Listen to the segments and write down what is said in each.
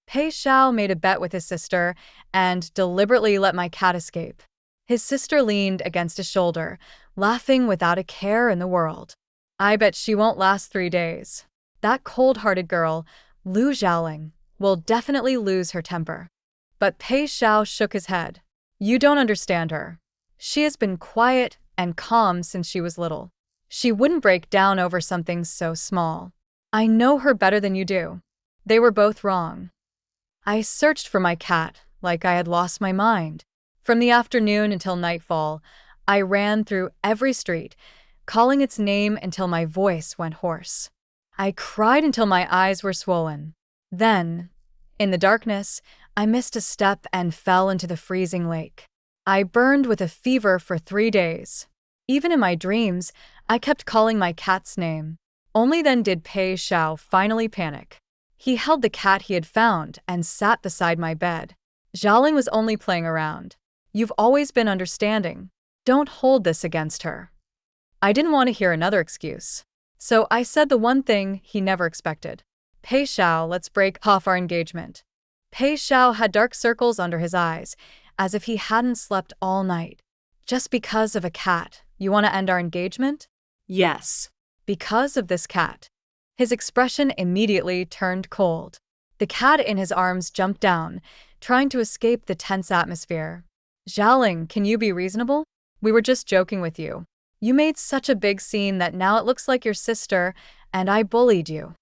Pei Xiao made a bet with his sister and deliberately let my cat escape. His sister leaned against his shoulder, laughing without a care in the world. I bet she won't last 3 days. That cold-hearted girl, Lu Xiaoling, will definitely lose her temper. But Pei Xiao shook his head. You don't understand her. She has been quiet and calm since she was little. She wouldn't break down over something so small. I know her better than you do. They were both wrong. I searched for my cat like I had lost my mind. From the afternoon until nightfall, I ran through every street, calling its name until my voice went hoarse. I cried until my eyes were swollen. Then, in the darkness, I missed a step and fell into the freezing lake. I burned with a fever for 3 days. Even in my dreams, I kept calling my cat's name. Only then did Pei Xiao finally panic. He held the cat he had found and sat beside my bed. Xiaoling was only playing around. You've always been understanding. Don't hold this against her. I didn't want to hear another excuse. So I said the one thing he never expected. Pei Xiao, let's break off our engagement. Pei Xiao had dark circles under his eyes, as if he hadn't slept all night. Just because of a cat, you want to end our engagement? Yes. Because of this cat. His expression immediately turned cold. The cat in his arms jumped down, trying to escape the tense atmosphere. Xiaoling, can you be reasonable? We were just joking with you. You made such a big scene that now it looks like your sister, and I bullied you.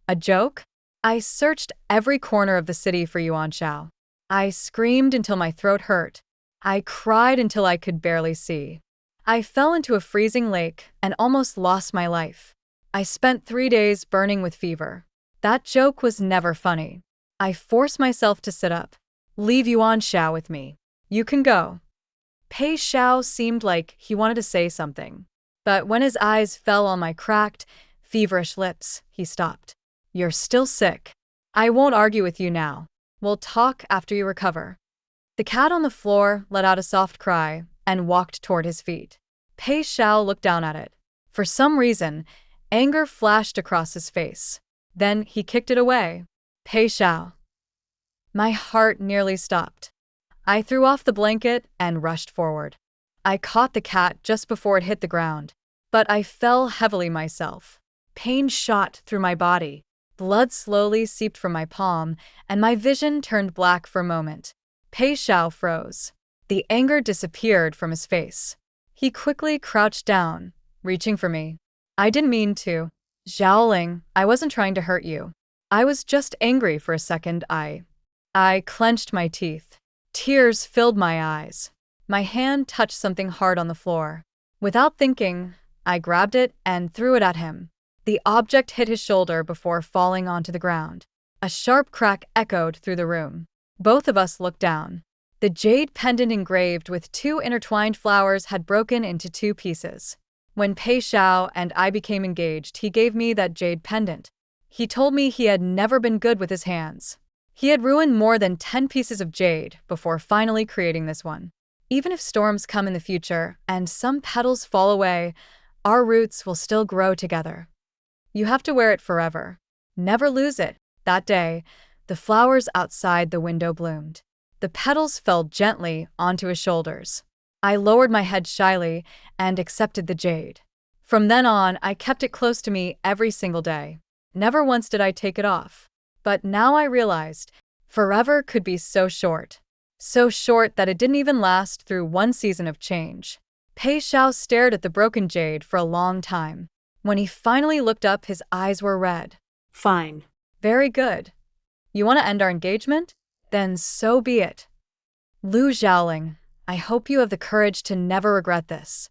A joke? I searched every corner of the city for Yuan Xiao. I screamed until my throat hurt. I cried until I could barely see. I fell into a freezing lake and almost lost my life. I spent 3 days burning with fever. That joke was never funny. I forced myself to sit up. Leave Yuan Xiao with me. You can go. Pei Xiao seemed like he wanted to say something. But when his eyes fell on my cracked, feverish lips, he stopped. You're still sick. I won't argue with you now. We'll talk after you recover. The cat on the floor let out a soft cry and walked toward his feet. Pei Xiao looked down at it. For some reason, anger flashed across his face. Then he kicked it away. Pei Xiao. My heart nearly stopped. I threw off the blanket and rushed forward. I caught the cat just before it hit the ground, but I fell heavily myself. Pain shot through my body. Blood slowly seeped from my palm, and my vision turned black for a moment. Pei Xiao froze. The anger disappeared from his face. He quickly crouched down, reaching for me. I didn't mean to. Xiaoling, I wasn't trying to hurt you. I was just angry for a second. I clenched my teeth. Tears filled my eyes. My hand touched something hard on the floor. Without thinking, I grabbed it and threw it at him. The object hit his shoulder before falling onto the ground. A sharp crack echoed through the room. Both of us looked down. The jade pendant engraved with 2 intertwined flowers had broken into 2 pieces. When Pei Xiao and I became engaged, he gave me that jade pendant. He told me he had never been good with his hands. He had ruined more than 10 pieces of jade before finally creating this one. Even if storms come in the future and some petals fall away, our roots will still grow together. You have to wear it forever. Never lose it. That day, the flowers outside the window bloomed. The petals fell gently onto his shoulders. I lowered my head shyly and accepted the jade. From then on, I kept it close to me every single day. Never once did I take it off. But now I realized, forever could be so short. So short that it didn't even last through 1 season of change. Pei Xiao stared at the broken jade for a long time. When he finally looked up, his eyes were red. Fine. Very good. You want to end our engagement? Then so be it. Lu Xiaoling, I hope you have the courage to never regret this.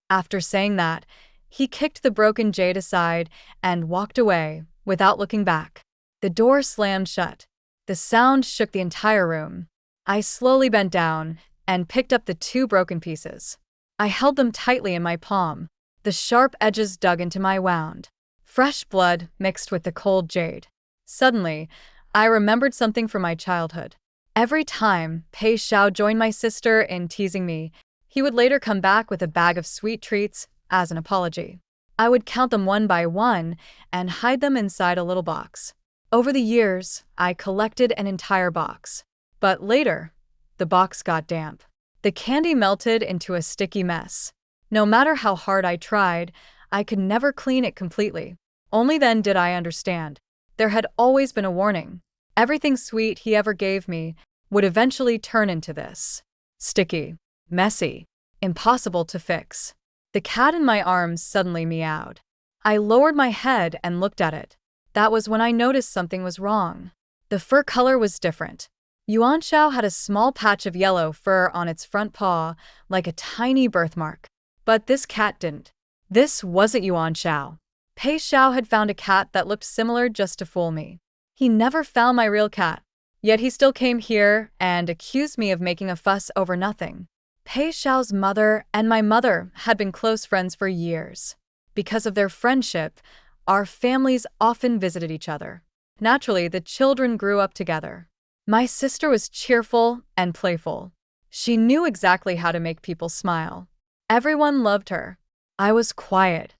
After saying that, he kicked the broken jade aside and walked away without looking back. The door slammed shut. The sound shook the entire room. I slowly bent down and picked up the 2 broken pieces. I held them tightly in my palm. The sharp edges dug into my wound. Fresh blood mixed with the cold jade. Suddenly, I remembered something from my childhood. Every time Pei Xiao joined my sister in teasing me, he would later come back with a bag of sweet treats as an apology. I would count them one by one and hide them inside a little box. Over the years, I collected an entire box. But later, the box got damp. The candy melted into a sticky mess. No matter how hard I tried, I could never clean it completely. Only then did I understand. There had always been a warning. Everything sweet he ever gave me would eventually turn into this. Sticky, messy, impossible to fix. The cat in my arms suddenly meowed. I lowered my head and looked at it. That was when I noticed something was wrong. The fur color was different. Yuan Shao had a small patch of yellow fur on its front paw, like a tiny birthmark. But this cat didn't. This wasn't Yuan Shao. Pei Xiao had found a cat that looked similar just to fool me. He never found my real cat. Yet he still came here and accused me of making a fuss over nothing. Pei Xiao's mother and my mother had been close friends for years. Because of their friendship, our families often visited each other. Naturally, the children grew up together. My sister was cheerful and playful. She knew exactly how to make people smile. Everyone loved her. I was quiet.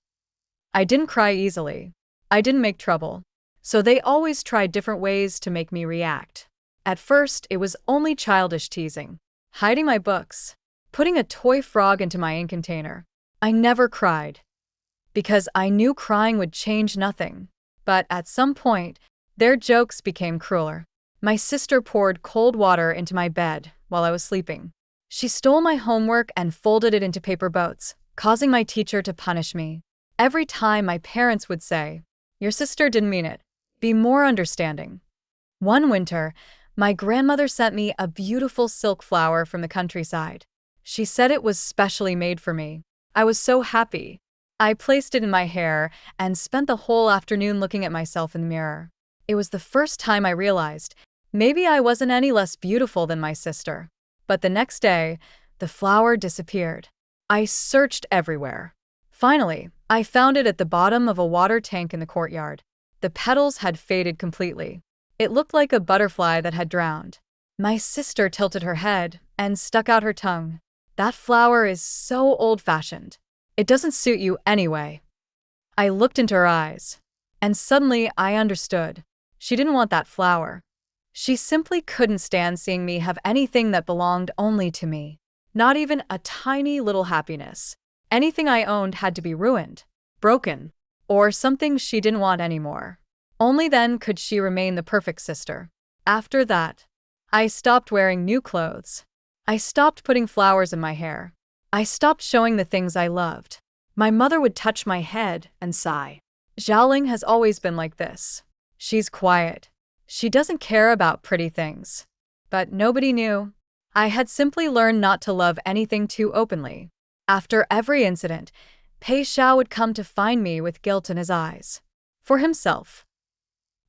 I didn't cry easily. I didn't make trouble. So they always tried different ways to make me react. At first, it was only childish teasing, hiding my books, putting a toy frog into my ink container. I never cried, because I knew crying would change nothing. But at some point, their jokes became crueler. My sister poured cold water into my bed while I was sleeping. She stole my homework and folded it into paper boats, causing my teacher to punish me. Every time my parents would say, "Your sister didn't mean it. Be more understanding." One winter, my grandmother sent me a beautiful silk flower from the countryside. She said it was specially made for me. I was so happy. I placed it in my hair and spent the whole afternoon looking at myself in the mirror. It was the first time I realized maybe I wasn't any less beautiful than my sister. But the next day, the flower disappeared. I searched everywhere. Finally, I found it at the bottom of a water tank in the courtyard. The petals had faded completely. It looked like a butterfly that had drowned. My sister tilted her head and stuck out her tongue. "That flower is so old-fashioned. It doesn't suit you anyway." I looked into her eyes, and suddenly I understood. She didn't want that flower. She simply couldn't stand seeing me have anything that belonged only to me. Not even a tiny little happiness. Anything I owned had to be ruined, broken, or something she didn't want anymore. Only then could she remain the perfect sister. After that, I stopped wearing new clothes. I stopped putting flowers in my hair. I stopped showing the things I loved. My mother would touch my head and sigh. Xiaoling has always been like this. She's quiet. She doesn't care about pretty things. But nobody knew. I had simply learned not to love anything too openly. After every incident, Pei Xiao would come to find me with guilt in his eyes. For himself.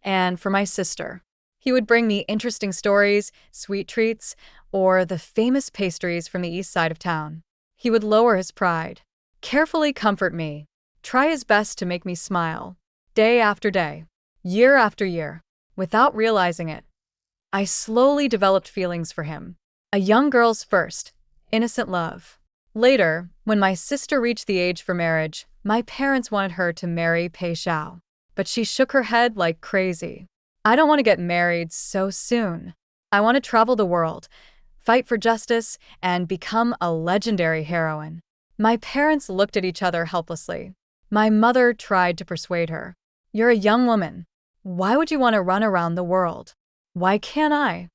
And for my sister. He would bring me interesting stories, sweet treats, or the famous pastries from the east side of town. He would lower his pride, carefully comfort me, try his best to make me smile, day after day, year after year, without realizing it. I slowly developed feelings for him. A young girl's first, innocent love. Later, when my sister reached the age for marriage, my parents wanted her to marry Pei Xiao. But she shook her head like crazy. "I don't want to get married so soon. I want to travel the world, fight for justice, and become a legendary heroine." My parents looked at each other helplessly. My mother tried to persuade her. "You're a young woman. Why would you want to run around the world? Why can't I?"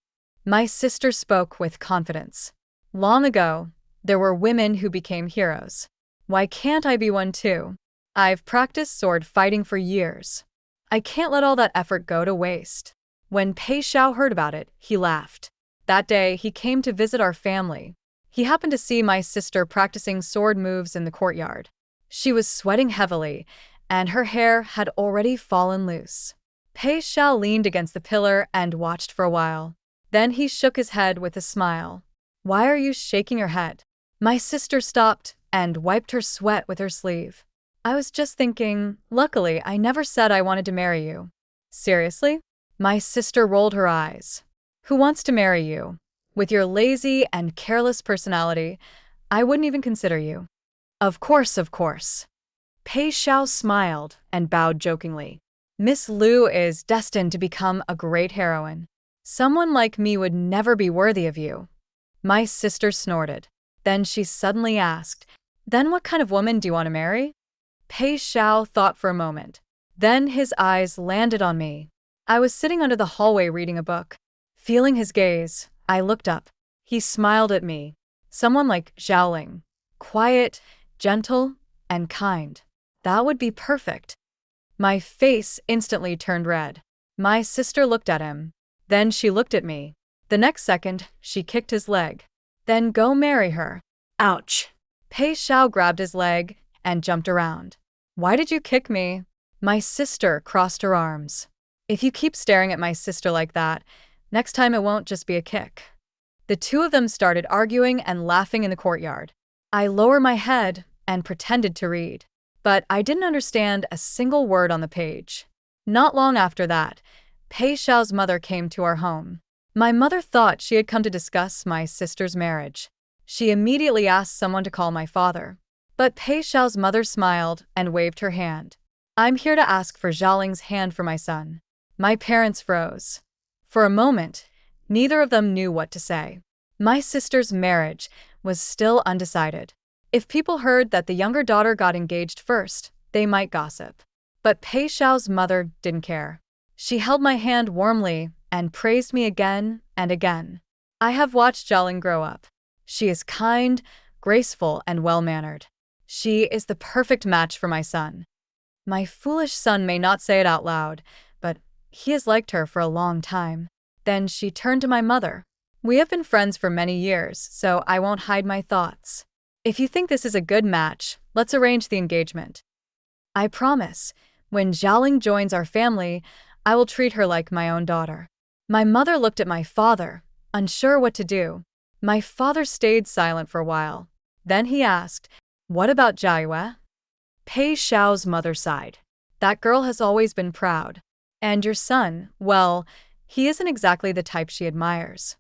My sister spoke with confidence. "Long ago, there were women who became heroes. Why can't I be one too? I've practiced sword fighting for years. I can't let all that effort go to waste." When Pei Xiao heard about it, he laughed. That day, he came to visit our family. He happened to see my sister practicing sword moves in the courtyard. She was sweating heavily, and her hair had already fallen loose. Pei Xiao leaned against the pillar and watched for a while. Then he shook his head with a smile. "Why are you shaking your head?" My sister stopped and wiped her sweat with her sleeve. "I was just thinking, luckily I never said I wanted to marry you." "Seriously?" My sister rolled her eyes. "Who wants to marry you? With your lazy and careless personality, I wouldn't even consider you." Of course, of course." Pei Xiao smiled and bowed jokingly. Miss Liu is destined to become a great heroine. Someone like me would never be worthy of you. My sister snorted. Then she suddenly asked, "Then what kind of woman do you want to marry?" Pei Xiao thought for a moment. Then his eyes landed on me. I was sitting under the hallway reading a book. Feeling his gaze, I looked up. He smiled at me. Someone like Zhaoling. Quiet, gentle, and kind. That would be perfect. My face instantly turned red. My sister looked at him. Then she looked at me. The next second, she kicked his leg. "Then go marry her." Ouch. Pei Xiao grabbed his leg and jumped around. "Why did you kick me?" My sister crossed her arms. "If you keep staring at my sister like that, next time it won't just be a kick." The two of them started arguing and laughing in the courtyard. I lowered my head and pretended to read. But I didn't understand a single word on the page. Not long after that, Pei Xiao's mother came to our home. My mother thought she had come to discuss my sister's marriage. She immediately asked someone to call my father. But Pei Xiao's mother smiled and waved her hand. "I'm here to ask for Zhaoling's hand for my son." My parents froze. For a moment, neither of them knew what to say. My sister's marriage was still undecided. If people heard that the younger daughter got engaged first, they might gossip. But Pei Xiao's mother didn't care. She held my hand warmly and praised me again and again. I have watched Zhaoling grow up. She is kind, graceful, and well-mannered. She is the perfect match for my son. My foolish son may not say it out loud, but he has liked her for a long time. Then she turned to my mother. "We have been friends for many years, so I won't hide my thoughts. If you think this is a good match, let's arrange the engagement. I promise, when Zhaoling joins our family, I will treat her like my own daughter." My mother looked at my father, unsure what to do. My father stayed silent for a while. Then he asked, "What about Jiayue?" Pei Xiao's mother sighed. "That girl has always been proud. And your son, well, he isn't exactly the type she admires."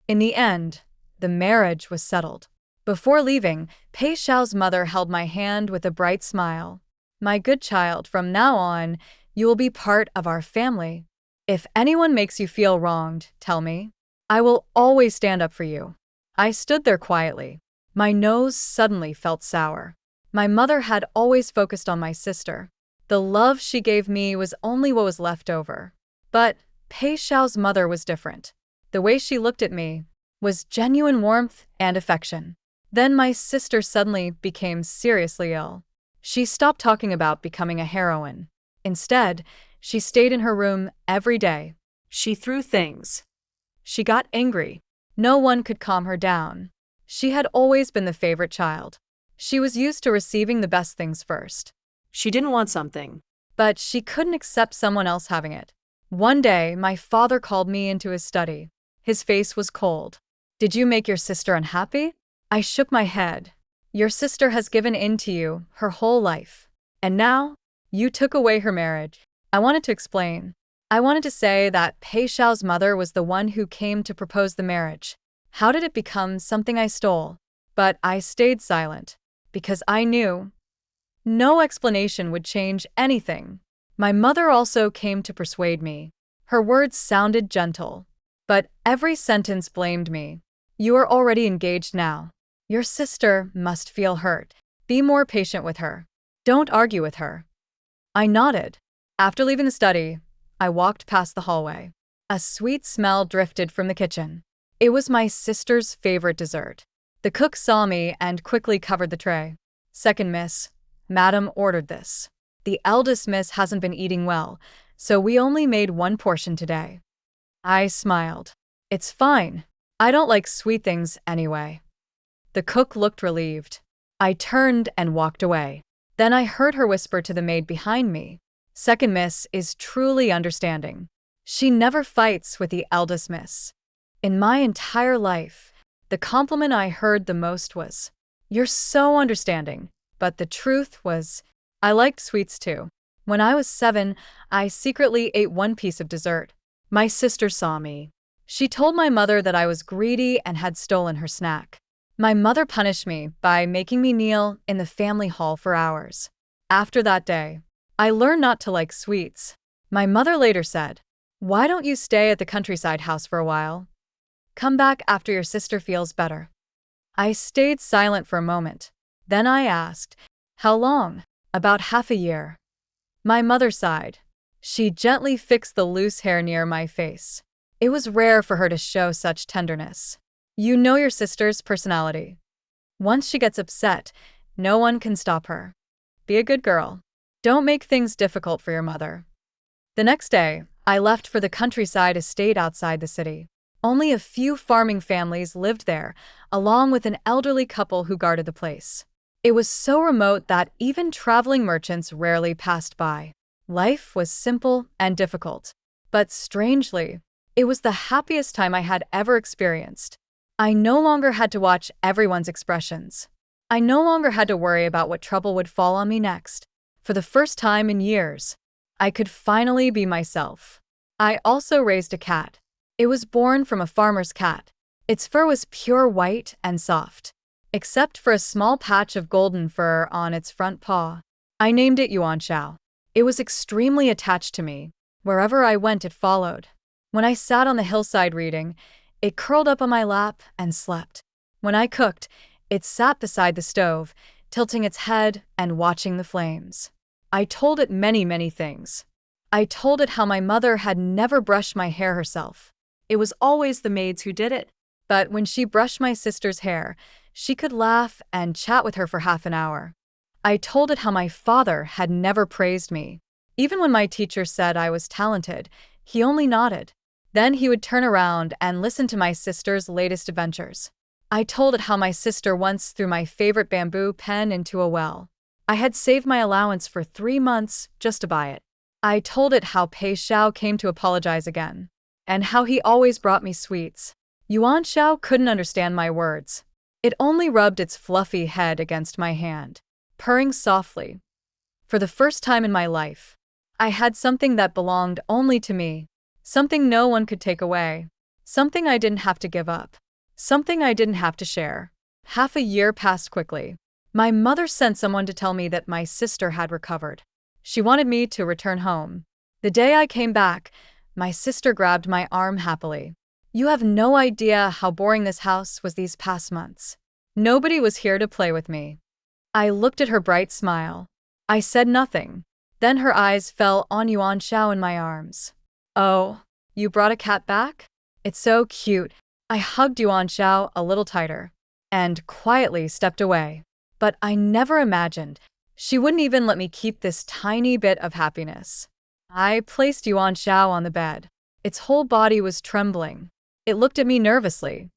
In the end, the marriage was settled. Before leaving, Pei Xiao's mother held my hand with a bright smile. "My good child, from now on, you will be part of our family. If anyone makes you feel wronged, tell me. I will always stand up for you." I stood there quietly. My nose suddenly felt sour. My mother had always focused on my sister. The love she gave me was only what was left over. But Pei Xiao's mother was different. The way she looked at me was genuine warmth and affection. Then my sister suddenly became seriously ill. She stopped talking about becoming a heroine. Instead, she stayed in her room every day. She threw things. She got angry. No one could calm her down. She had always been the favorite child. She was used to receiving the best things first. She didn't want something. But she couldn't accept someone else having it. One day, my father called me into his study. His face was cold. "Did you make your sister unhappy?" I shook my head. "Your sister has given in to you her whole life. And now, you took away her marriage." I wanted to explain. I wanted to say that Pei Xiao's mother was the one who came to propose the marriage. How did it become something I stole? But I stayed silent, because I knew no explanation would change anything. My mother also came to persuade me. Her words sounded gentle, but every sentence blamed me. "You are already engaged now. Your sister must feel hurt. Be more patient with her. Don't argue with her." I nodded. After leaving the study, I walked past the hallway. A sweet smell drifted from the kitchen. It was my sister's favorite dessert. The cook saw me and quickly covered the tray. "Second miss, Madam ordered this. The eldest miss hasn't been eating well, so we only made one portion today." I smiled. "It's fine. I don't like sweet things anyway." The cook looked relieved. I turned and walked away. Then I heard her whisper to the maid behind me. "Second miss is truly understanding. She never fights with the eldest miss." In my entire life, the compliment I heard the most was, "You're so understanding." But the truth was, I liked sweets too. When I was 7, I secretly ate one piece of dessert. My sister saw me. She told my mother that I was greedy and had stolen her snack. My mother punished me by making me kneel in the family hall for hours. After that day, I learned not to like sweets. My mother later said, "Why don't you stay at the countryside house for a while? Come back after your sister feels better." I stayed silent for a moment. Then I asked, "How long?" "About half a year." My mother sighed. She gently fixed the loose hair near my face. It was rare for her to show such tenderness. "You know your sister's personality. Once she gets upset, no one can stop her. Be a good girl. Don't make things difficult for your mother." The next day, I left for the countryside estate outside the city. Only a few farming families lived there, along with an elderly couple who guarded the place. It was so remote that even traveling merchants rarely passed by. Life was simple and difficult, but strangely, it was the happiest time I had ever experienced. I no longer had to watch everyone's expressions. I no longer had to worry about what trouble would fall on me next. For the first time in years, I could finally be myself. I also raised a cat. It was born from a farmer's cat. Its fur was pure white and soft, except for a small patch of golden fur on its front paw. I named it Yuan Shao. It was extremely attached to me. Wherever I went, it followed. When I sat on the hillside reading, it curled up on my lap and slept. When I cooked, it sat beside the stove, tilting its head and watching the flames. I told it many things. I told it how my mother had never brushed my hair herself. It was always the maids who did it. But when she brushed my sister's hair, she could laugh and chat with her for half an hour. I told it how my father had never praised me. Even when my teacher said I was talented, he only nodded. Then he would turn around and listen to my sister's latest adventures. I told it how my sister once threw my favorite bamboo pen into a well. I had saved my allowance for 3 months just to buy it. I told it how Pei Xiao came to apologize again, and how he always brought me sweets. Yuan Shao couldn't understand my words. It only rubbed its fluffy head against my hand, purring softly. For the first time in my life, I had something that belonged only to me, something no one could take away, something I didn't have to give up, something I didn't have to share. Half a year passed quickly. My mother sent someone to tell me that my sister had recovered. She wanted me to return home. The day I came back, my sister grabbed my arm happily. "You have no idea how boring this house was these past months. Nobody was here to play with me." I looked at her bright smile. I said nothing. Then her eyes fell on Yuan Shao in my arms. "Oh, you brought a cat back? It's so cute." I hugged Yuan Shao a little tighter and quietly stepped away. But I never imagined she wouldn't even let me keep this tiny bit of happiness. I placed Yuan Shao on the bed. Its whole body was trembling. It looked at me nervously.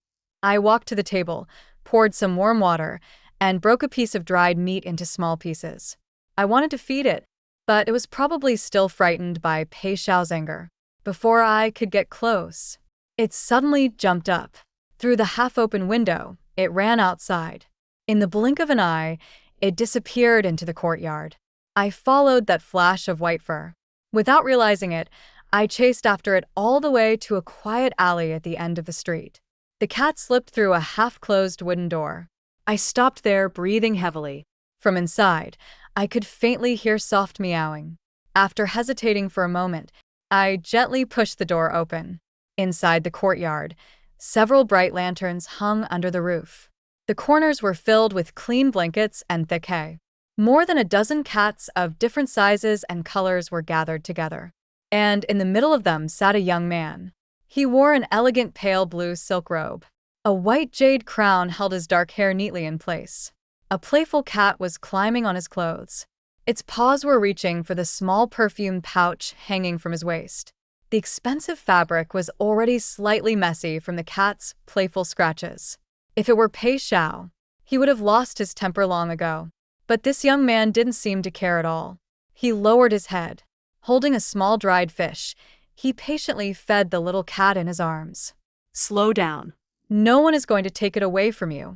I walked to the table, poured some warm water, and broke a piece of dried meat into small pieces. I wanted to feed it, but it was probably still frightened by Pei Xiao's anger. Before I could get close, it suddenly jumped up. Through the half-open window, it ran outside. In the blink of an eye, it disappeared into the courtyard. I followed that flash of white fur. Without realizing it, I chased after it all the way to a quiet alley at the end of the street. The cat slipped through a half-closed wooden door. I stopped there, breathing heavily. From inside, I could faintly hear soft meowing. After hesitating for a moment, I gently pushed the door open. Inside the courtyard, several bright lanterns hung under the roof. The corners were filled with clean blankets and thick hay. More than a dozen cats of different sizes and colors were gathered together. And in the middle of them sat a young man. He wore an elegant pale blue silk robe. A white jade crown held his dark hair neatly in place. A playful cat was climbing on his clothes. Its paws were reaching for the small perfume pouch hanging from his waist. The expensive fabric was already slightly messy from the cat's playful scratches. If it were Pei Xiao, he would have lost his temper long ago. But this young man didn't seem to care at all. He lowered his head. Holding a small dried fish, he patiently fed the little cat in his arms. "Slow down. No one is going to take it away from you."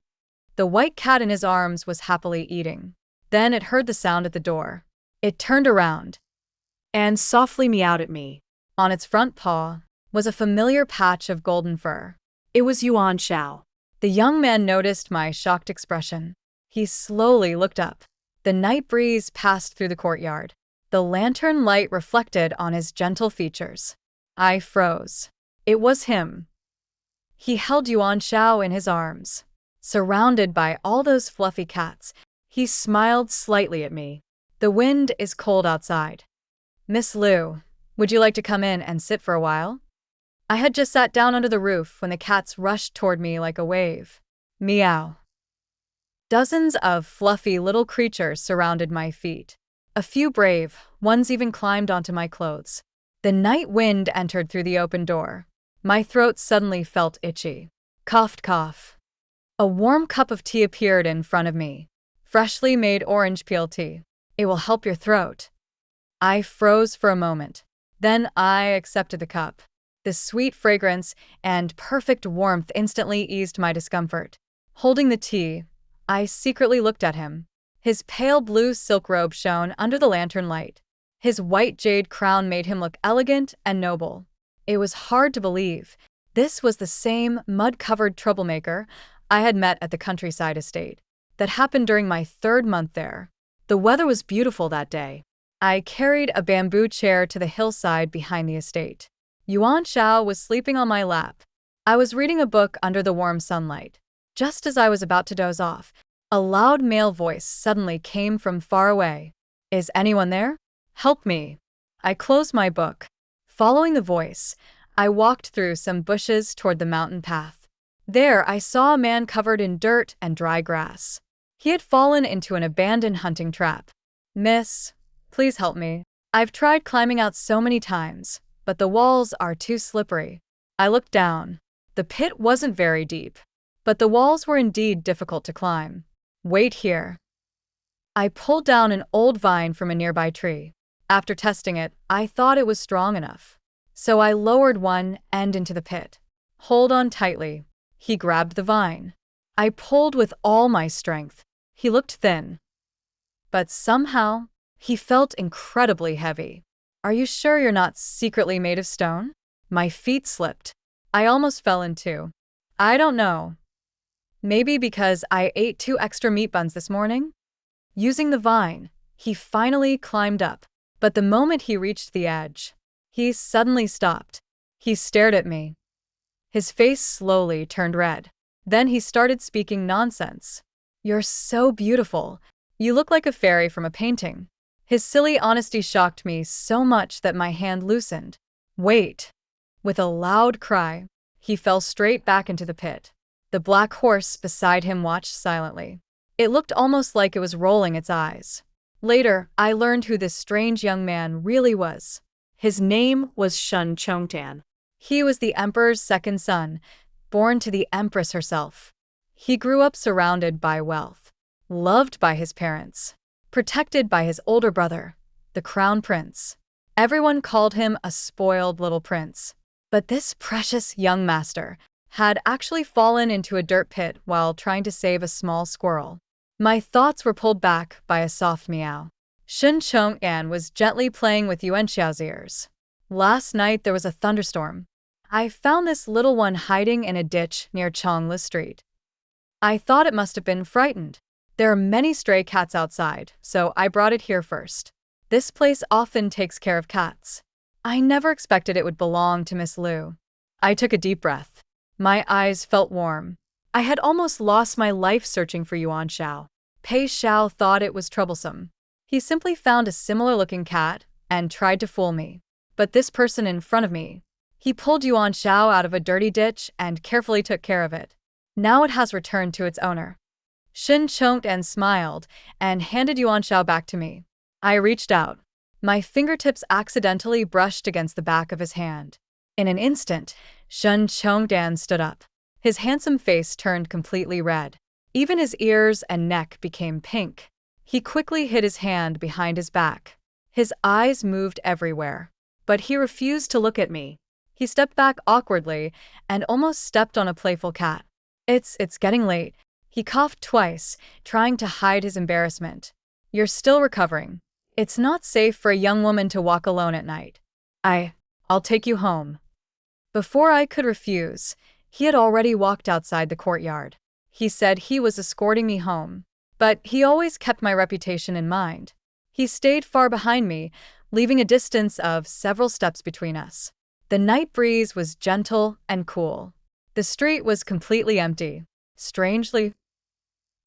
The white cat in his arms was happily eating. Then it heard the sound at the door. It turned around And softly meowed at me. On its front paw was a familiar patch of golden fur. It was Yuan Shao. The young man noticed my shocked expression. He slowly looked up. The night breeze passed through the courtyard. The lantern light reflected on his gentle features. I froze. It was him. He held Yuan Shao in his arms. Surrounded by all those fluffy cats, he smiled slightly at me. The wind is cold outside. Miss Liu, would you like to come in and sit for a while? I had just sat down under the roof when the cats rushed toward me like a wave. Meow. Dozens of fluffy little creatures surrounded my feet. A few brave ones even climbed onto my clothes. The night wind entered through the open door. My throat suddenly felt itchy. Coughed, cough. A warm cup of tea appeared in front of me. Freshly made orange peel tea. It will help your throat. I froze for a moment. Then I accepted the cup. The sweet fragrance and perfect warmth instantly eased my discomfort. Holding the tea, I secretly looked at him. His pale blue silk robe shone under the lantern light. His white jade crown made him look elegant and noble. It was hard to believe. This was the same mud-covered troublemaker I had met at the countryside estate. That happened during my 3rd month there. The weather was beautiful that day. I carried a bamboo chair to the hillside behind the estate. Yuan Shao was sleeping on my lap. I was reading a book under the warm sunlight. Just as I was about to doze off, a loud male voice suddenly came from far away. Is anyone there? Help me. I closed my book. Following the voice, I walked through some bushes toward the mountain path. There, I saw a man covered in dirt and dry grass. He had fallen into an abandoned hunting trap. Miss, please help me. I've tried climbing out so many times, but the walls are too slippery. I looked down. The pit wasn't very deep, but the walls were indeed difficult to climb. Wait here. I pulled down an old vine from a nearby tree. After testing it, I thought it was strong enough. So I lowered one end into the pit. Hold on tightly. He grabbed the vine. I pulled with all my strength. He looked thin. But somehow, he felt incredibly heavy. Are you sure you're not secretly made of stone? My feet slipped. I almost fell in too. I don't know. Maybe because I ate 2 extra meat buns this morning? Using the vine, he finally climbed up. But the moment he reached the edge, he suddenly stopped. He stared at me. His face slowly turned red. Then he started speaking nonsense. You're so beautiful. You look like a fairy from a painting. His silly honesty shocked me so much that my hand loosened. Wait. With a loud cry, he fell straight back into the pit. The black horse beside him watched silently. It looked almost like it was rolling its eyes. Later, I learned who this strange young man really was. His name was Shun Chongtan. He was the emperor's 2nd son, born to the empress herself. He grew up surrounded by wealth, loved by his parents, protected by his older brother, the crown prince. Everyone called him a spoiled little prince. But this precious young master had actually fallen into a dirt pit while trying to save a small squirrel. My thoughts were pulled back by a soft meow. Shun Chong'an was gently playing with Yuan Xiao's ears. Last night there was a thunderstorm. I found this little one hiding in a ditch near Chongli Street. I thought it must have been frightened. There are many stray cats outside, so I brought it here first. This place often takes care of cats. I never expected it would belong to Miss Liu. I took a deep breath. My eyes felt warm. I had almost lost my life searching for Yuan Shao. Pei Xiao thought it was troublesome. He simply found a similar-looking cat and tried to fool me. But this person in front of me, he pulled Yuan Shao out of a dirty ditch and carefully took care of it. Now it has returned to its owner. Shin Chong'an smiled and handed Yuan Shao back to me. I reached out. My fingertips accidentally brushed against the back of his hand. In an instant, Shun Chong'an stood up. His handsome face turned completely red. Even his ears and neck became pink. He quickly hid his hand behind his back. His eyes moved everywhere. But he refused to look at me. He stepped back awkwardly and almost stepped on a playful cat. It's getting late. He coughed twice, trying to hide his embarrassment. You're still recovering. It's not safe for a young woman to walk alone at night. I'll take you home. Before I could refuse, he had already walked outside the courtyard. He said he was escorting me home, but he always kept my reputation in mind. He stayed far behind me, leaving a distance of several steps between us. The night breeze was gentle and cool. The street was completely empty. Strangely,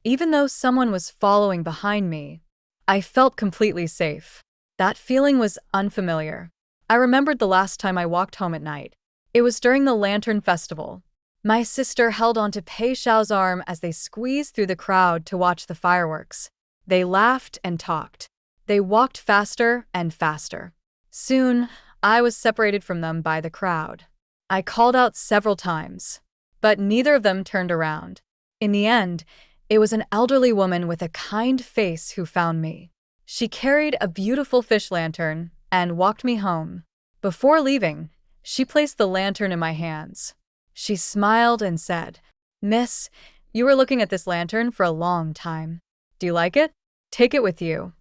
even though someone was following behind me, I felt completely safe. That feeling was unfamiliar. I remembered the last time I walked home at night. It was during the Lantern Festival. My sister held onto Pei Xiao's arm as they squeezed through the crowd to watch the fireworks. They laughed and talked. They walked faster and faster. Soon, I was separated from them by the crowd. I called out several times, but neither of them turned around. In the end, it was an elderly woman with a kind face who found me. She carried a beautiful fish lantern and walked me home. Before leaving, she placed the lantern in my hands. She smiled and said, "Miss, you were looking at this lantern for a long time. Do you like it? Take it with you."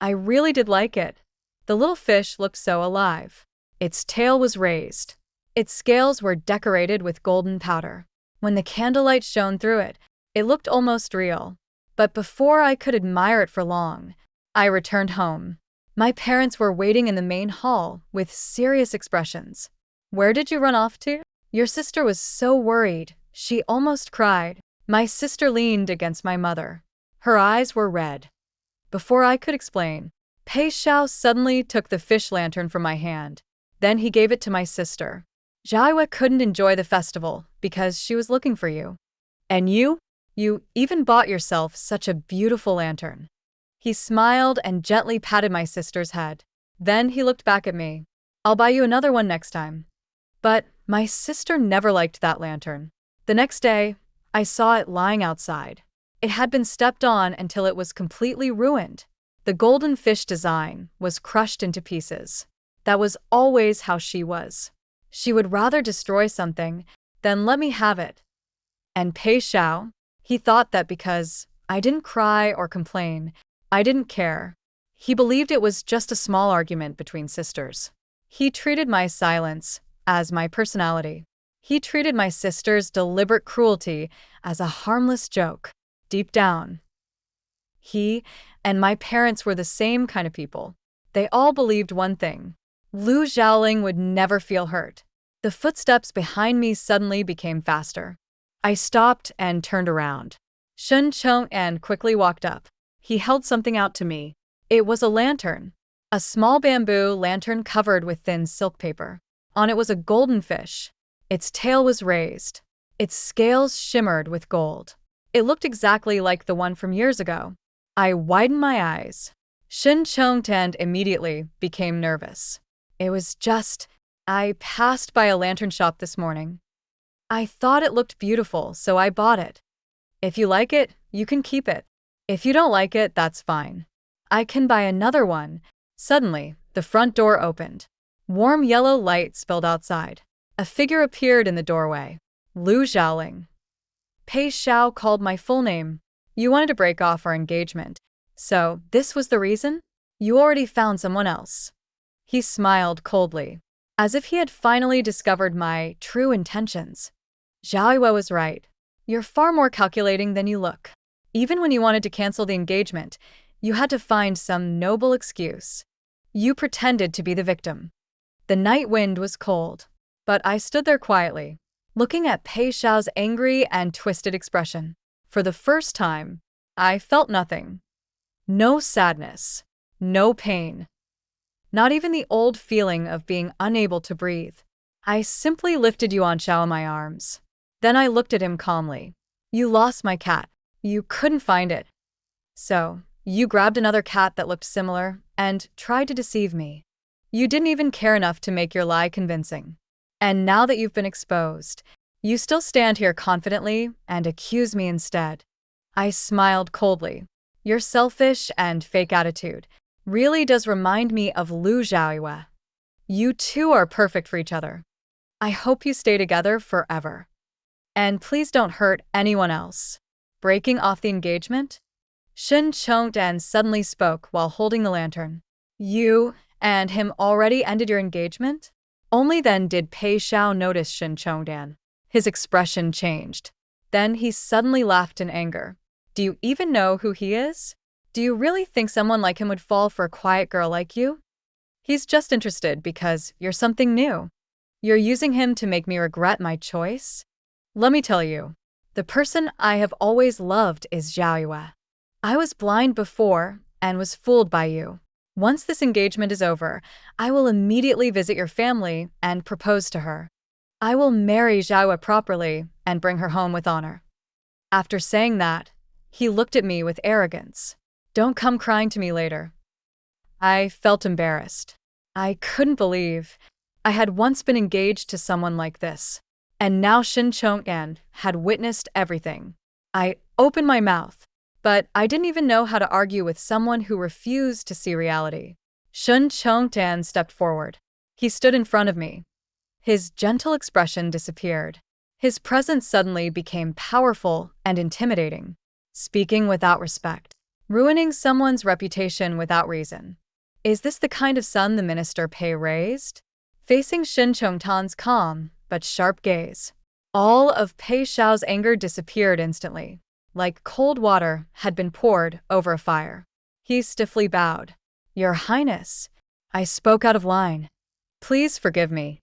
I really did like it. The little fish looked so alive. Its tail was raised. Its scales were decorated with golden powder. When the candlelight shone through it, it looked almost real. But before I could admire it for long, I returned home. My parents were waiting in the main hall with serious expressions. "Where did you run off to?" Your sister was so worried, she almost cried. My sister leaned against my mother. Her eyes were red. Before I could explain, Pei Xiao suddenly took the fish lantern from my hand. Then he gave it to my sister. "Jiaihua couldn't enjoy the festival because she was looking for you. And you even bought yourself such a beautiful lantern." He smiled and gently patted my sister's head. Then he looked back at me. "I'll buy you another one next time." But my sister never liked that lantern. The next day, I saw it lying outside. It had been stepped on until it was completely ruined. The golden fish design was crushed into pieces. That was always how she was. She would rather destroy something than let me have it. And Pei Xiao, he thought that because I didn't cry or complain, I didn't care. He believed it was just a small argument between sisters. He treated my silence as my personality. He treated my sister's deliberate cruelty as a harmless joke. Deep down, he and my parents were the same kind of people. They all believed one thing: Lu Xiaoling would never feel hurt. The footsteps behind me suddenly became faster. I stopped and turned around. Shen Chong'an quickly walked up. He held something out to me. It was a lantern. A small bamboo lantern covered with thin silk paper. On it was a golden fish. Its tail was raised. Its scales shimmered with gold. It looked exactly like the one from years ago. I widened my eyes. Shen Chong'an immediately became nervous. It was just, I passed by a lantern shop this morning. I thought it looked beautiful, so I bought it. If you like it, you can keep it. If you don't like it, that's fine. I can buy another one. Suddenly, the front door opened. Warm yellow light spilled outside. A figure appeared in the doorway. Lu Xiaoling. Pei Xiao called my full name. "You wanted to break off our engagement. So, this was the reason? You already found someone else." He smiled coldly, as if he had finally discovered my true intentions. Jiaihua was right. You're far more calculating than you look. Even when you wanted to cancel the engagement, you had to find some noble excuse. You pretended to be the victim. The night wind was cold, but I stood there quietly, looking at Pei Xiao's angry and twisted expression. For the first time, I felt nothing. No sadness, no pain. Not even the old feeling of being unable to breathe. I simply lifted Yuan Xiao in my arms. Then I looked at him calmly. "You lost my cat. You couldn't find it. So, you grabbed another cat that looked similar and tried to deceive me. You didn't even care enough to make your lie convincing. And now that you've been exposed, you still stand here confidently and accuse me instead." I smiled coldly. Your selfish and fake attitude really does remind me of Lu Xiaohua. You two are perfect for each other. I hope you stay together forever. And please don't hurt anyone else. Breaking off the engagement? Shen Chong'an suddenly spoke while holding the lantern. You and him already ended your engagement? Only then did Pei Xiao notice Shen Chong'an. His expression changed. Then he suddenly laughed in anger. Do you even know who he is? Do you really think someone like him would fall for a quiet girl like you? He's just interested because you're something new. You're using him to make me regret my choice? Let me tell you, the person I have always loved is Zhao Yue. I was blind before and was fooled by you. Once this engagement is over, I will immediately visit your family and propose to her. I will marry Zhao Yue properly and bring her home with honor. After saying that, he looked at me with arrogance. Don't come crying to me later. I felt embarrassed. I couldn't believe I had once been engaged to someone like this. And now Shin Chong'an had witnessed everything. I opened my mouth, but I didn't even know how to argue with someone who refused to see reality. Shin Chong'an stepped forward. He stood in front of me. His gentle expression disappeared. His presence suddenly became powerful and intimidating. Speaking without respect. Ruining someone's reputation without reason. Is this the kind of son the minister Pei raised? Facing Shin Chongtan's calm but sharp gaze, all of Pei Xiao's anger disappeared instantly, like cold water had been poured over a fire. He stiffly bowed. Your Highness, I spoke out of line. Please forgive me.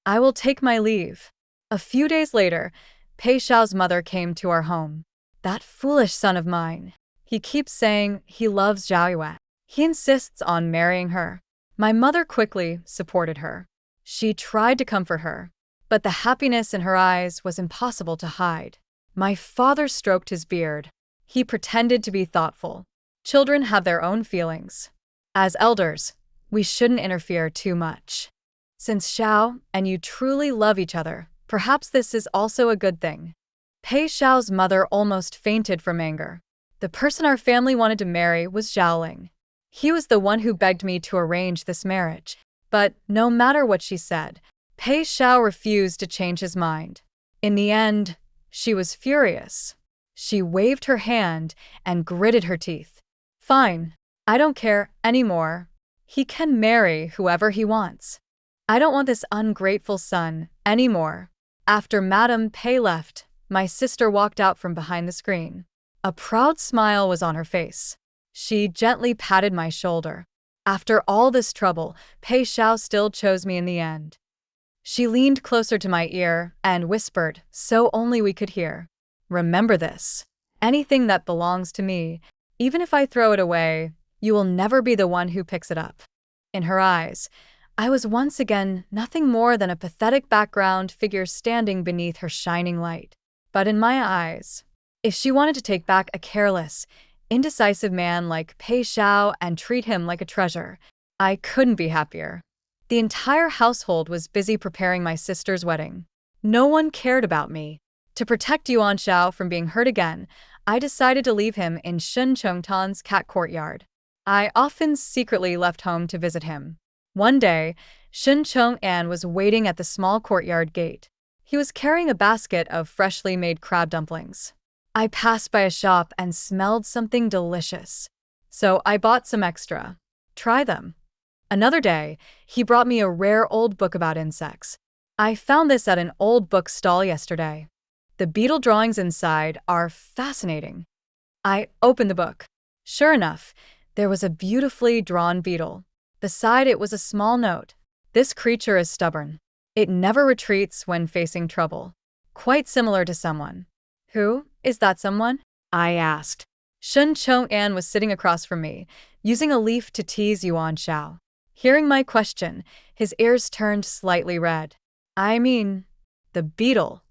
I will take my leave. A few days later, Pei Xiao's mother came to our home. That foolish son of mine. He keeps saying he loves Zhao Yue. He insists on marrying her. My mother quickly supported her. She tried to comfort her, but the happiness in her eyes was impossible to hide. My father stroked his beard. He pretended to be thoughtful. Children have their own feelings. As elders, we shouldn't interfere too much. Since Xiao and you truly love each other, perhaps this is also a good thing. Pei Xiao's mother almost fainted from anger. The person our family wanted to marry was Zhaoling. He was the one who begged me to arrange this marriage. But no matter what she said, Pei Xiao refused to change his mind. In the end, she was furious. She waved her hand and gritted her teeth. Fine, I don't care anymore. He can marry whoever he wants. I don't want this ungrateful son anymore. After Madame Pei left, my sister walked out from behind the screen. A proud smile was on her face. She gently patted my shoulder. After all this trouble, Pei Xiao still chose me in the end. She leaned closer to my ear and whispered, so only we could hear. Remember this. Anything that belongs to me, even if I throw it away, you will never be the one who picks it up. In her eyes, I was once again nothing more than a pathetic background figure standing beneath her shining light. But in my eyes, if she wanted to take back a careless, indecisive man like Pei Xiao and treat him like a treasure, I couldn't be happier. The entire household was busy preparing my sister's wedding. No one cared about me. To protect Yuan Xiao from being hurt again, I decided to leave him in Shen Chongtan's cat courtyard. I often secretly left home to visit him. One day, Shen Chong'an was waiting at the small courtyard gate. He was carrying a basket of freshly made crab dumplings. I passed by a shop and smelled something delicious, so I bought some extra. Try them. Another day, he brought me a rare old book about insects. I found this at an old book stall yesterday. The beetle drawings inside are fascinating. I opened the book. Sure enough, there was a beautifully drawn beetle. Beside it was a small note. This creature is stubborn. It never retreats when facing trouble. Quite similar to someone. Who is that someone? I asked. Shen Chong'an was sitting across from me, using a leaf to tease Yuan Xiao. Hearing my question, his ears turned slightly red. I mean, the beetle.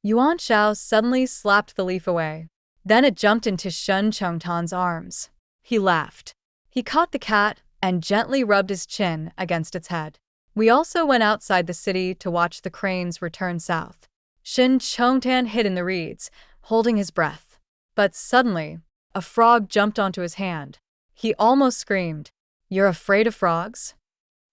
Yuan Xiao suddenly slapped the leaf away. Then it jumped into Shen Chongtan's arms. He laughed. He caught the cat and gently rubbed his chin against its head. We also went outside the city to watch the cranes return south. Shin Chongtan hid in the reeds, holding his breath. But suddenly, a frog jumped onto his hand. He almost screamed. You're afraid of frogs?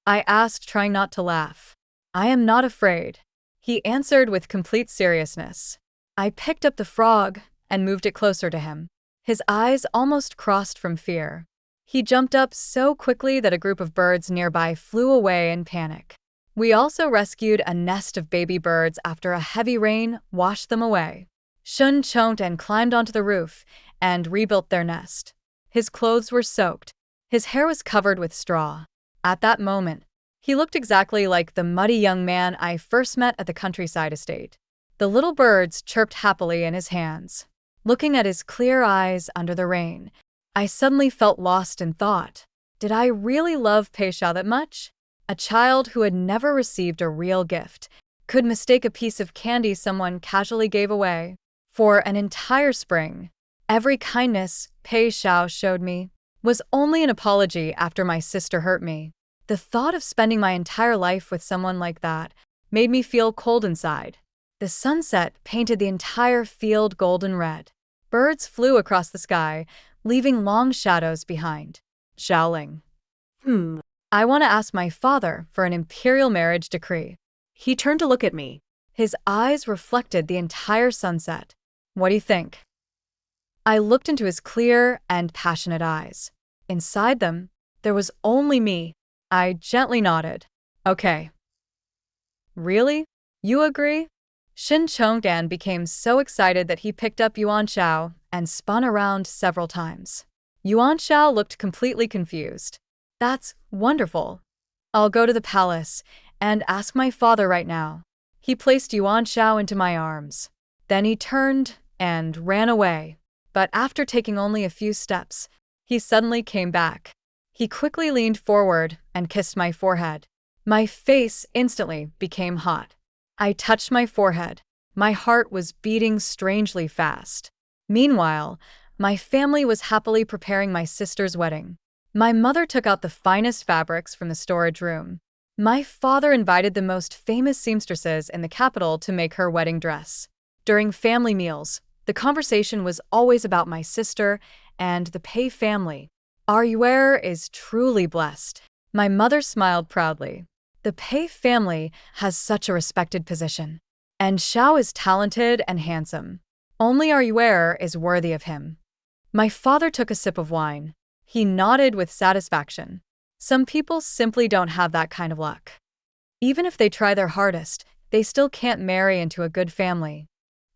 I asked, trying not to laugh. I am not afraid, he answered with complete seriousness. I picked up the frog and moved it closer to him. His eyes almost crossed from fear. He jumped up so quickly that a group of birds nearby flew away in panic. We also rescued a nest of baby birds after a heavy rain washed them away. Shun Chongtan climbed onto the roof and rebuilt their nest. His clothes were soaked. His hair was covered with straw. At that moment, he looked exactly like the muddy young man I first met at the countryside estate. The little birds chirped happily in his hands. Looking at his clear eyes under the rain, I suddenly felt lost in thought. Did I really love Pei Xiao that much? A child who had never received a real gift could mistake a piece of candy someone casually gave away for an entire spring. Every kindness Pei Xiao showed me was only an apology after my sister hurt me. The thought of spending my entire life with someone like that made me feel cold inside. The sunset painted the entire field golden red. Birds flew across the sky, leaving long shadows behind. Xiaoling. I want to ask my father for an imperial marriage decree. He turned to look at me. His eyes reflected the entire sunset. What do you think? I looked into his clear and passionate eyes. Inside them, there was only me. I gently nodded. Okay. Really? You agree? Shin Chongdan became so excited that he picked up Yuan Xiao and spun around several times. Yuan Xiao looked completely confused. That's wonderful. I'll go to the palace and ask my father right now. He placed Yuan Xiao into my arms. Then he turned and ran away. But after taking only a few steps, he suddenly came back. He quickly leaned forward and kissed my forehead. My face instantly became hot. I touched my forehead. My heart was beating strangely fast. Meanwhile, my family was happily preparing my sister's wedding. My mother took out the finest fabrics from the storage room. My father invited the most famous seamstresses in the capital to make her wedding dress. During family meals, the conversation was always about my sister and the Pei family. Our heir is truly blessed. My mother smiled proudly. The Pei family has such a respected position. And Xiao is talented and handsome. Only our heir is worthy of him. My father took a sip of wine. He nodded with satisfaction. Some people simply don't have that kind of luck. Even if they try their hardest, they still can't marry into a good family.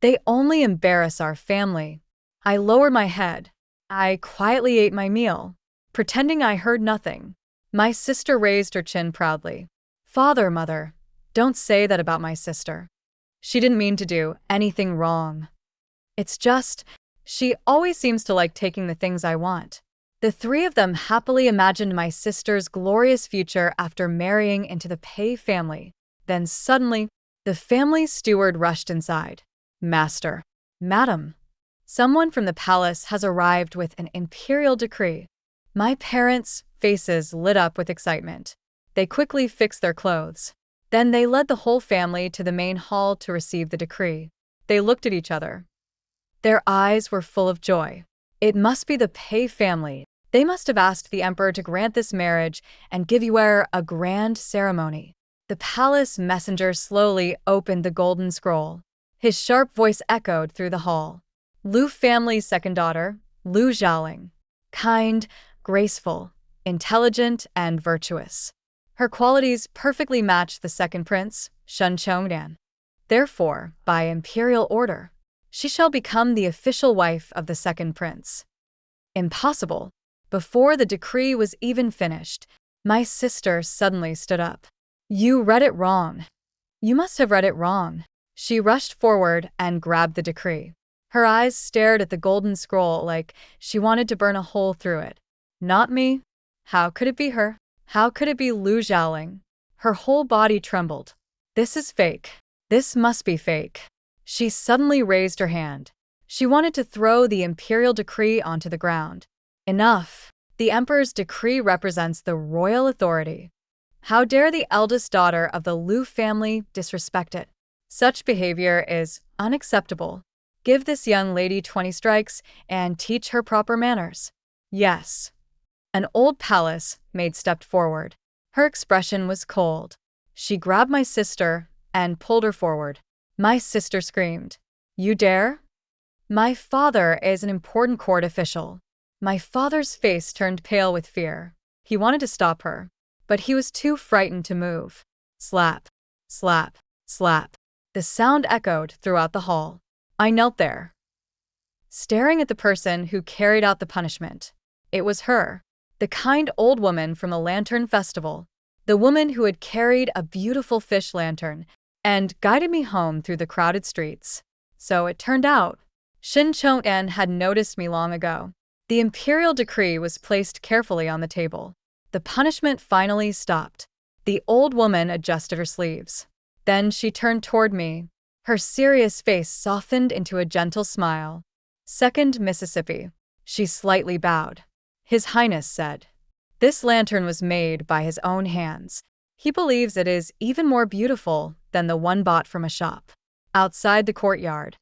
They only embarrass our family. I lowered my head. I quietly ate my meal, pretending I heard nothing. My sister raised her chin proudly. Father, mother, don't say that about my sister. She didn't mean to do anything wrong. It's just, she always seems to like taking the things I want. The three of them happily imagined my sister's glorious future after marrying into the Pei family. Then suddenly, the family steward rushed inside. Master, Madam, someone from the palace has arrived with an imperial decree. My parents' faces lit up with excitement. They quickly fixed their clothes. Then they led the whole family to the main hall to receive the decree. They looked at each other. Their eyes were full of joy. It must be the Pei family. They must have asked the emperor to grant this marriage and give heir a grand ceremony. The palace messenger slowly opened the golden scroll. His sharp voice echoed through the hall. Lu family's second daughter, Lu Xiaoling. Kind, graceful, intelligent, and virtuous. Her qualities perfectly matched the second prince, Shen Chongdan. Therefore, by imperial order, she shall become the official wife of the second prince. Impossible. Before the decree was even finished, my sister suddenly stood up. You read it wrong. You must have read it wrong. She rushed forward and grabbed the decree. Her eyes stared at the golden scroll like she wanted to burn a hole through it. Not me. How could it be her? How could it be Lu Xiaoling? Her whole body trembled. This is fake. This must be fake. She suddenly raised her hand. She wanted to throw the imperial decree onto the ground. Enough. The emperor's decree represents the royal authority. How dare the eldest daughter of the Lu family disrespect it? Such behavior is unacceptable. Give this young lady 20 strikes and teach her proper manners. Yes. An old palace maid stepped forward. Her expression was cold. She grabbed my sister and pulled her forward. My sister screamed. You dare? My father is an important court official. My father's face turned pale with fear. He wanted to stop her, but he was too frightened to move. Slap, slap, slap. The sound echoed throughout the hall. I knelt there, staring at the person who carried out the punishment. It was her, the kind old woman from the Lantern Festival, the woman who had carried a beautiful fish lantern and guided me home through the crowded streets. So it turned out, Shin Chong-en had noticed me long ago. The imperial decree was placed carefully on the table. The punishment finally stopped. The old woman adjusted her sleeves. Then she turned toward me. Her serious face softened into a gentle smile. "Second Mississippi." She slightly bowed. "His Highness said, this lantern was made by his own hands. He believes it is even more beautiful than the one bought from a shop." Outside the courtyard,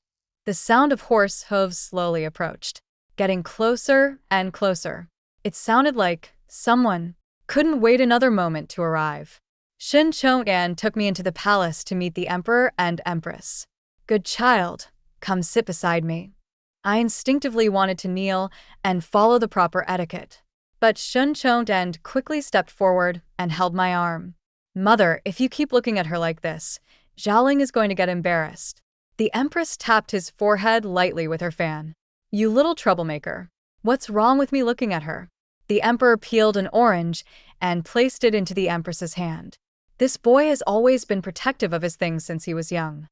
the sound of horse hooves slowly approached, getting closer and closer. It sounded like someone couldn't wait another moment to arrive. Shin Chong-an took me into the palace to meet the Emperor and Empress. "Good child, come sit beside me." I instinctively wanted to kneel and follow the proper etiquette. But Shin Chong-an quickly stepped forward and held my arm. "Mother, if you keep looking at her like this, Zhaoling is going to get embarrassed." The Empress tapped his forehead lightly with her fan. "You little troublemaker. What's wrong with me looking at her?" The Emperor peeled an orange and placed it into the Empress's hand. This boy has always been protective of his things since he was young.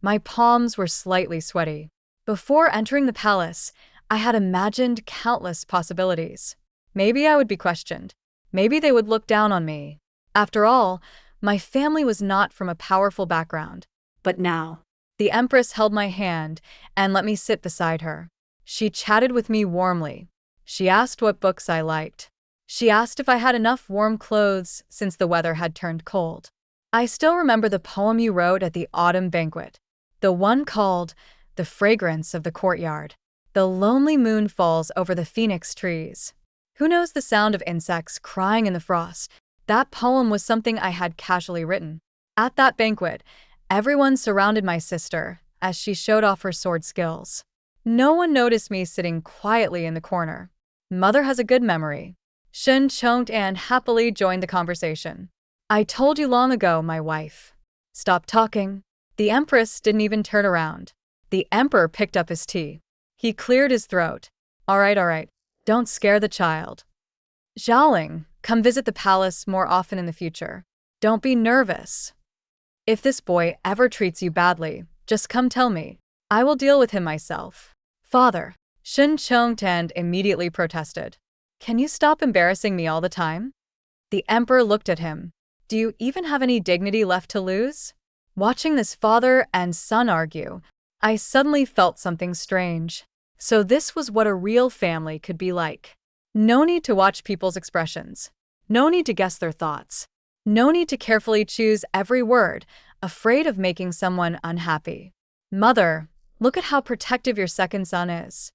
My palms were slightly sweaty. Before entering the palace, I had imagined countless possibilities. Maybe I would be questioned. Maybe they would look down on me. After all, my family was not from a powerful background. But now, The Empress held my hand and let me sit beside her. She chatted with me warmly. She asked what books I liked. She asked if I had enough warm clothes since the weather had turned cold. I still remember the poem you wrote at the autumn banquet, the one called "The Fragrance of the Courtyard." The lonely moon falls over the phoenix trees. Who knows the sound of insects crying in the frost? That poem was something I had casually written. At that banquet, everyone surrounded my sister as she showed off her sword skills. No one noticed me sitting quietly in the corner. Mother has a good memory. Shin Chong-an happily joined the conversation. "I told you long ago, my wife. Stop talking." The Empress didn't even turn around. The Emperor picked up his tea. He cleared his throat. All right. Don't scare the child. Zhaoling, come visit the palace more often in the future. Don't be nervous. If this boy ever treats you badly, just come tell me. I will deal with him myself." "Father," Shin Chong-an immediately protested. "Can you stop embarrassing me all the time?" The Emperor looked at him. "Do you even have any dignity left to lose?" Watching this father and son argue, I suddenly felt something strange. So this was what a real family could be like. No need to watch people's expressions. No need to guess their thoughts. No need to carefully choose every word, afraid of making someone unhappy. "Mother, look at how protective your second son is."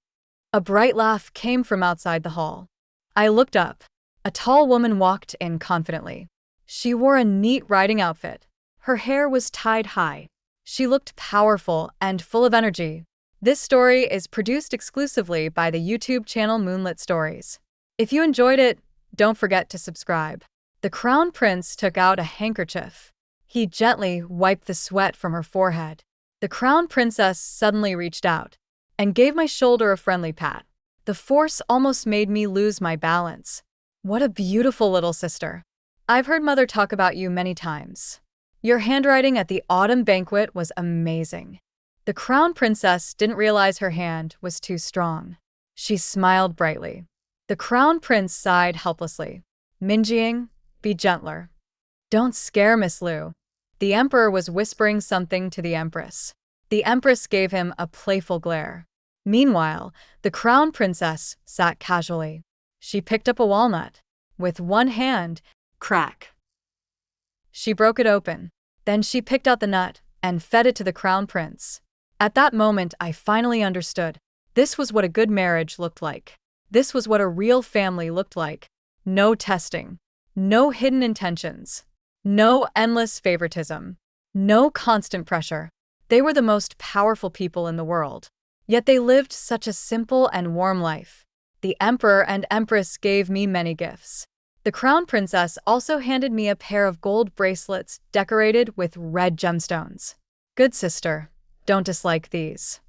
A bright laugh came from outside the hall. I looked up. A tall woman walked in confidently. She wore a neat riding outfit. Her hair was tied high. She looked powerful and full of energy. This story is produced exclusively by the YouTube channel Moonlit Stories. If you enjoyed it, don't forget to subscribe. The Crown Prince took out a handkerchief. He gently wiped the sweat from her forehead. The Crown Princess suddenly reached out and gave my shoulder a friendly pat. The force almost made me lose my balance. "What a beautiful little sister. I've heard Mother talk about you many times. Your handwriting at the autumn banquet was amazing." The Crown Princess didn't realize her hand was too strong. She smiled brightly. The Crown Prince sighed helplessly. "Minjing, be gentler. Don't scare Miss Liu." The Emperor was whispering something to the Empress. The Empress gave him a playful glare. Meanwhile, the Crown Princess sat casually. She picked up a walnut. With one hand, crack. She broke it open. Then she picked out the nut and fed it to the Crown Prince. At that moment, I finally understood. This was what a good marriage looked like. This was what a real family looked like. No testing. No hidden intentions. No endless favoritism. No constant pressure. They were the most powerful people in the world. Yet they lived such a simple and warm life. The Emperor and Empress gave me many gifts. The Crown Princess also handed me a pair of gold bracelets decorated with red gemstones. "Good sister, don't dislike these.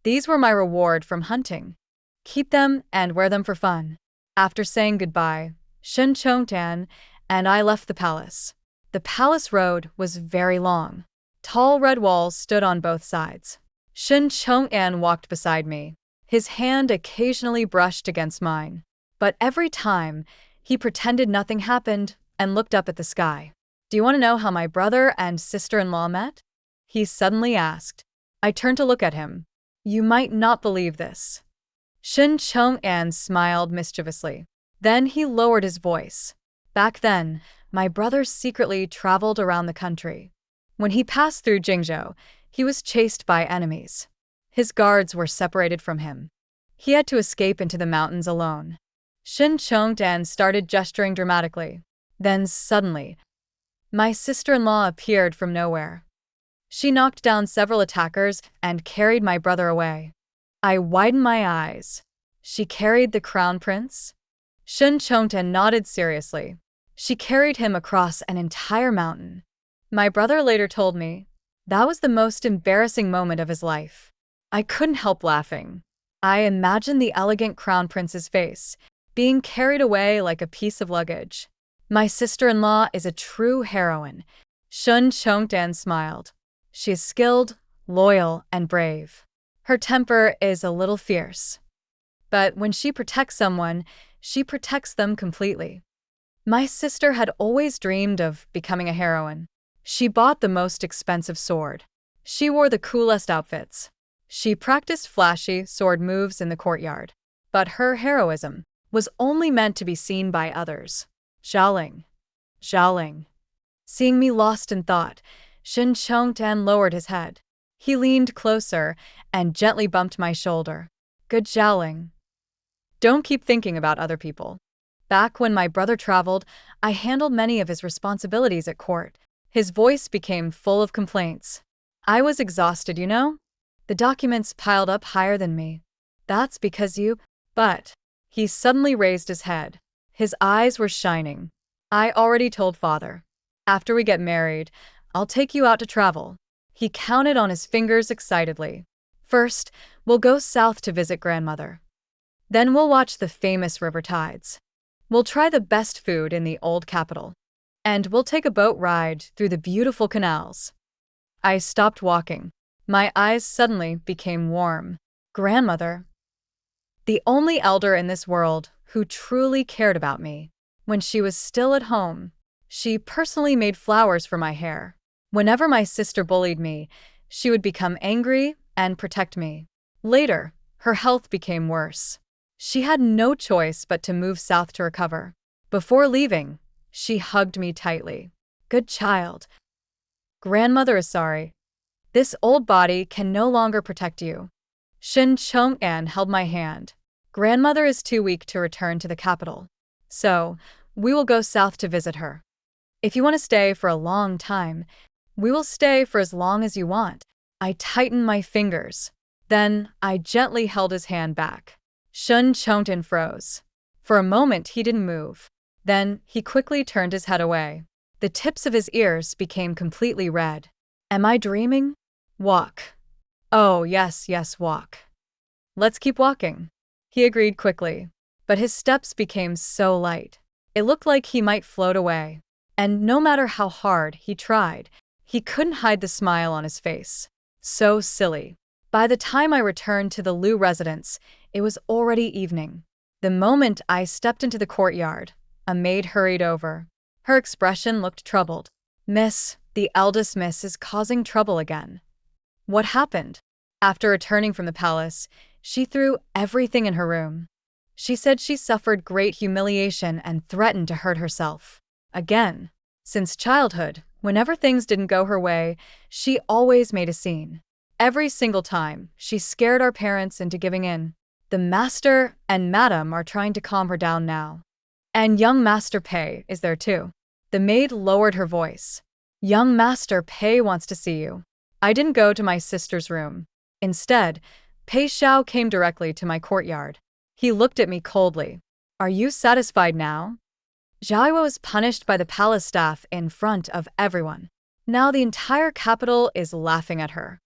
These were my reward from hunting. Keep them and wear them for fun." After saying goodbye, Shen Chongtan and I left the palace. The palace road was very long. Tall red walls stood on both sides. Shen Chong'an walked beside me. His hand occasionally brushed against mine. But every time, he pretended nothing happened and looked up at the sky. Do you want to know how my brother and sister-in-law met? He suddenly asked. I turned to look at him. You might not believe this. Shen Chong'an smiled mischievously. Then he lowered his voice. Back then, my brother secretly traveled around the country. When he passed through Jingzhou, he was chased by enemies. His guards were separated from him. He had to escape into the mountains alone. Shen Chongdan started gesturing dramatically. Then suddenly, my sister-in-law appeared from nowhere. She knocked down several attackers and carried my brother away. I widened my eyes. She carried the crown prince? Shen Chongdan nodded seriously. She carried him across an entire mountain. My brother later told me that was the most embarrassing moment of his life. I couldn't help laughing. I imagined the elegant crown prince's face, being carried away like a piece of luggage. My sister-in-law is a true heroine. Shen Chongdan smiled. She is skilled, loyal, and brave. Her temper is a little fierce. But when she protects someone, she protects them completely. My sister had always dreamed of becoming a heroine. She bought the most expensive sword. She wore the coolest outfits. She practiced flashy sword moves in the courtyard. But her heroism was only meant to be seen by others. Xiaoling. Xiaoling. Seeing me lost in thought, Shen Chongtan lowered his head. He leaned closer and gently bumped my shoulder. Good Xiaoling. Don't keep thinking about other people. Back when my brother traveled, I handled many of his responsibilities at court. His voice became full of complaints. I was exhausted, you know? The documents piled up higher than me. That's because you… But… He suddenly raised his head. His eyes were shining. I already told father. After we get married, I'll take you out to travel. He counted on his fingers excitedly. First, we'll go south to visit grandmother. Then we'll watch the famous river tides. We'll try the best food in the old capital. And we'll take a boat ride through the beautiful canals. I stopped walking. My eyes suddenly became warm. Grandmother. The only elder in this world who truly cared about me. When she was still at home, she personally made flowers for my hair. Whenever my sister bullied me, she would become angry and protect me. Later, her health became worse. She had no choice but to move south to recover. Before leaving, she hugged me tightly. Good child. Grandmother is sorry. This old body can no longer protect you. Shen Chong'an held my hand. Grandmother is too weak to return to the capital. So, we will go south to visit her. If you want to stay for a long time, we will stay for as long as you want. I tightened my fingers. Then, I gently held his hand back. Shen Chong'an froze. For a moment, he didn't move. Then, he quickly turned his head away. The tips of his ears became completely red. Am I dreaming? Walk. Oh, yes, walk. Let's keep walking. He agreed quickly. But his steps became so light. It looked like he might float away. And no matter how hard he tried, he couldn't hide the smile on his face. So silly. By the time I returned to the Liu residence, it was already evening. The moment I stepped into the courtyard, a maid hurried over. Her expression looked troubled. Miss, the eldest miss is causing trouble again. What happened? After returning from the palace, she threw everything in her room. She said she suffered great humiliation and threatened to hurt herself. Again. Since childhood, whenever things didn't go her way, she always made a scene. Every single time, she scared our parents into giving in. The master and madam are trying to calm her down now. And young Master Pei is there too. The maid lowered her voice. Young Master Pei wants to see you. I didn't go to my sister's room. Instead, Pei Xiao came directly to my courtyard. He looked at me coldly. Are you satisfied now? Zhao was punished by the palace staff in front of everyone. Now the entire capital is laughing at her.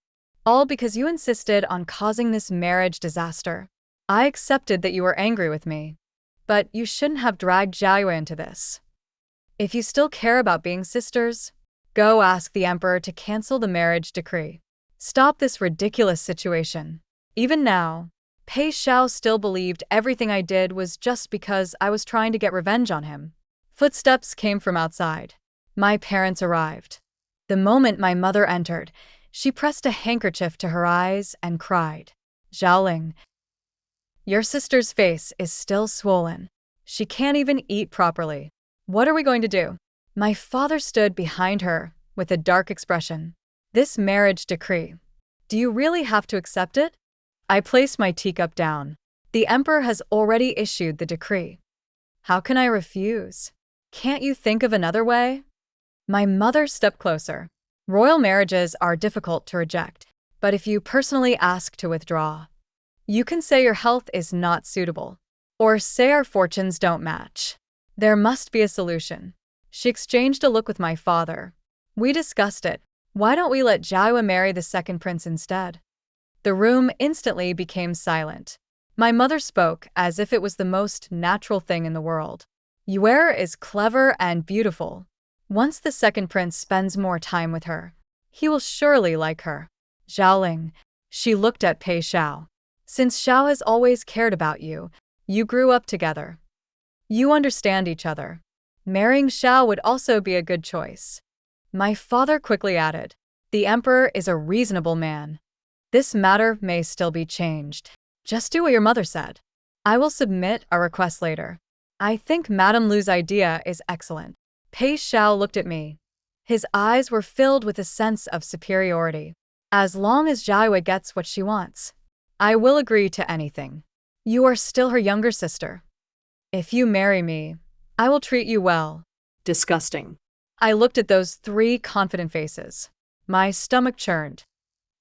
All because you insisted on causing this marriage disaster. I accepted that you were angry with me. but you shouldn't have dragged Jiayue into this. If you still care about being sisters, go ask the emperor to cancel the marriage decree. Stop this ridiculous situation. Even now, Pei Xiao still believed everything I did was just because I was trying to get revenge on him. Footsteps came from outside. My parents arrived. The moment my mother entered, she pressed a handkerchief to her eyes and cried, "Xiaoling, your sister's face is still swollen. She can't even eat properly. What are we going to do?" My father stood behind her with a dark expression. "This marriage decree. Do you really have to accept it?" I placed my teacup down. "The emperor has already issued the decree. How can I refuse? Can't you think of another way?" My mother stepped closer. "Royal marriages are difficult to reject, but if you personally ask to withdraw, you can say your health is not suitable, or say our fortunes don't match. There must be a solution." She exchanged a look with my father. "We discussed it. Why don't we let Jiayue marry the second prince instead?" The room instantly became silent. My mother spoke as if it was the most natural thing in the world. "Yuer is clever and beautiful. Once the second prince spends more time with her, he will surely like her. Xiaoling," she looked at Pei Xiao. "Since Xiao has always cared about you, you grew up together. You understand each other. Marrying Xiao would also be a good choice." My father quickly added, "The emperor is a reasonable man. This matter may still be changed. Just do what your mother said. I will submit a request later. I think Madame Lu's idea is excellent." Pei Xiao looked at me. His eyes were filled with a sense of superiority. "As long as Jiayue gets what she wants, I will agree to anything. You are still her younger sister. If you marry me, I will treat you well." Disgusting. I looked at those three confident faces. My stomach churned.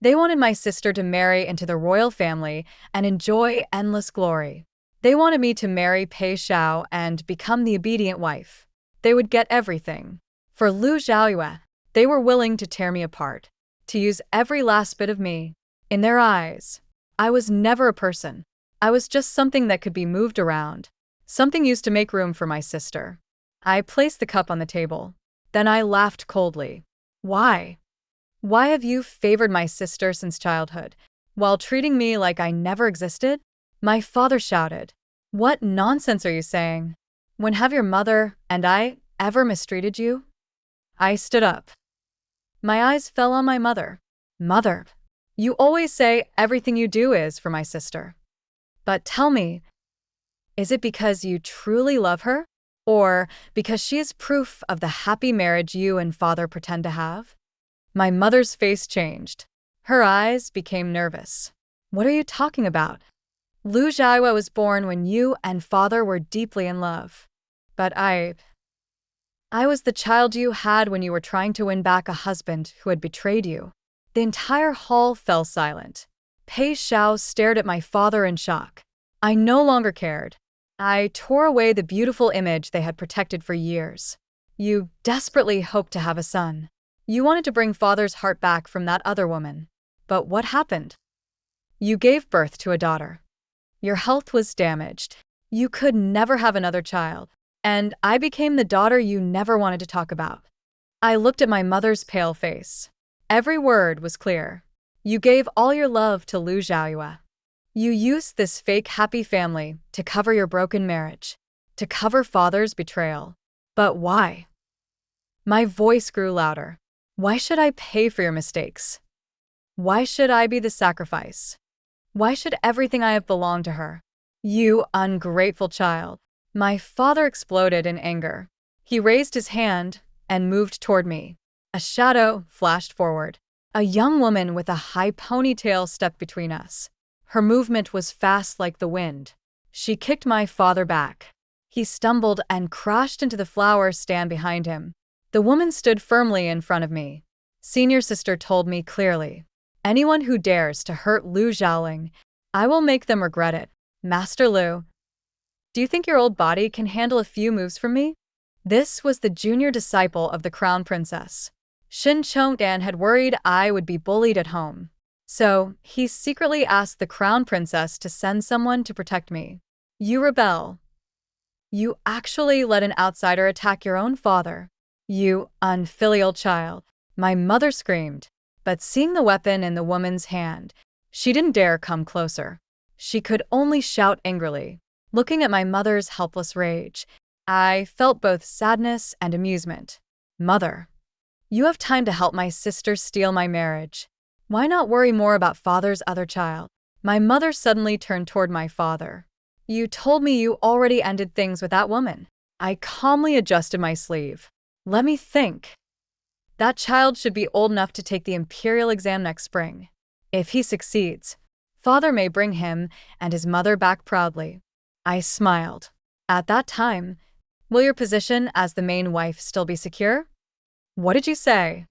They wanted my sister to marry into the royal family and enjoy endless glory. They wanted me to marry Pei Xiao and become the obedient wife. They would get everything. For Lu Xiaoyue, they were willing to tear me apart, to use every last bit of me. In their eyes, I was never a person. I was just something that could be moved around, something used to make room for my sister. I placed the cup on the table. Then I laughed coldly. "Why? Why have you favored my sister since childhood, while treating me like I never existed?" My father shouted. "What nonsense are you saying? When have your mother and I ever mistreated you?" I stood up. My eyes fell on my mother. "Mother, you always say everything you do is for my sister. But tell me, is it because you truly love her? Or because she is proof of the happy marriage you and father pretend to have?" My mother's face changed. Her eyes became nervous. "What are you talking about? Lu Jiayue was born when you and father were deeply in love. But I was the child you had when you were trying to win back a husband who had betrayed you." The entire hall fell silent. Pei Xiao stared at my father in shock. I no longer cared. I tore away the beautiful image they had protected for years. "You desperately hoped to have a son. You wanted to bring father's heart back from that other woman. But what happened? You gave birth to a daughter. Your health was damaged. You could never have another child. And I became the daughter you never wanted to talk about." I looked at my mother's pale face. Every word was clear. "You gave all your love to Lu Xiaoyue. You used this fake happy family to cover your broken marriage, to cover father's betrayal. But why?" My voice grew louder. "Why should I pay for your mistakes? Why should I be the sacrifice? Why should everything I have belong to her? You ungrateful child." My father exploded in anger. He raised his hand and moved toward me. A shadow flashed forward. A young woman with a high ponytail stepped between us. Her movement was fast like the wind. She kicked my father back. He stumbled and crashed into the flower stand behind him. The woman stood firmly in front of me. "Senior sister told me clearly, anyone who dares to hurt Lu Xiaoling, I will make them regret it. Master Lu, do you think your old body can handle a few moves from me?" This was the junior disciple of the crown princess. Shin Chongdan had worried I would be bullied at home. So, he secretly asked the crown princess to send someone to protect me. "You rebel. You actually let an outsider attack your own father. You unfilial child. My mother screamed, but seeing the weapon in the woman's hand, she didn't dare come closer. She could only shout angrily. Looking at my mother's helpless rage, I felt both sadness and amusement. Mother, you have time to help my sister steal my marriage. Why not worry more about father's other child? My mother suddenly turned toward my father. You told me you already ended things with that woman. I calmly adjusted my sleeve. Let me think. That child should be old enough to take the imperial exam next spring. If he succeeds, father may bring him and his mother back proudly. I smiled. At that time, will your position as the main wife still be secure? What did you say?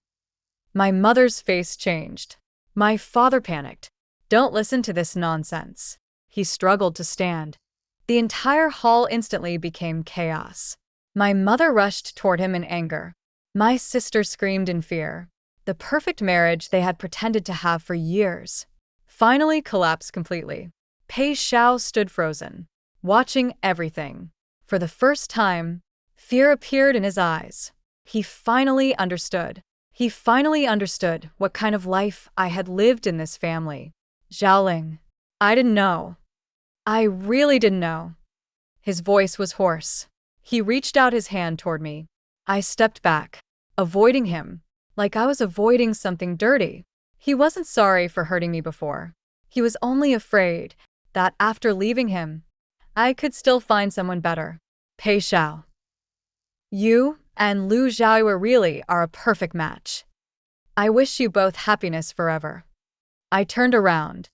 My mother's face changed. My father panicked. Don't listen to this nonsense. He struggled to stand. The entire hall instantly became chaos. My mother rushed toward him in anger. My sister screamed in fear. The perfect marriage they had pretended to have for years finally collapsed completely. Pei Xiao stood frozen, watching everything. For the first time, fear appeared in his eyes. He finally understood. He finally understood what kind of life I had lived in this family. Xiaoling, I didn't know. I really didn't know. His voice was hoarse. He reached out his hand toward me. I stepped back, avoiding him, like I was avoiding something dirty. He wasn't sorry for hurting me before. He was only afraid that after leaving him, I could still find someone better. Pei Xiao. You and Lu Xiaoyu really are a perfect match. I wish you both happiness forever. I turned around.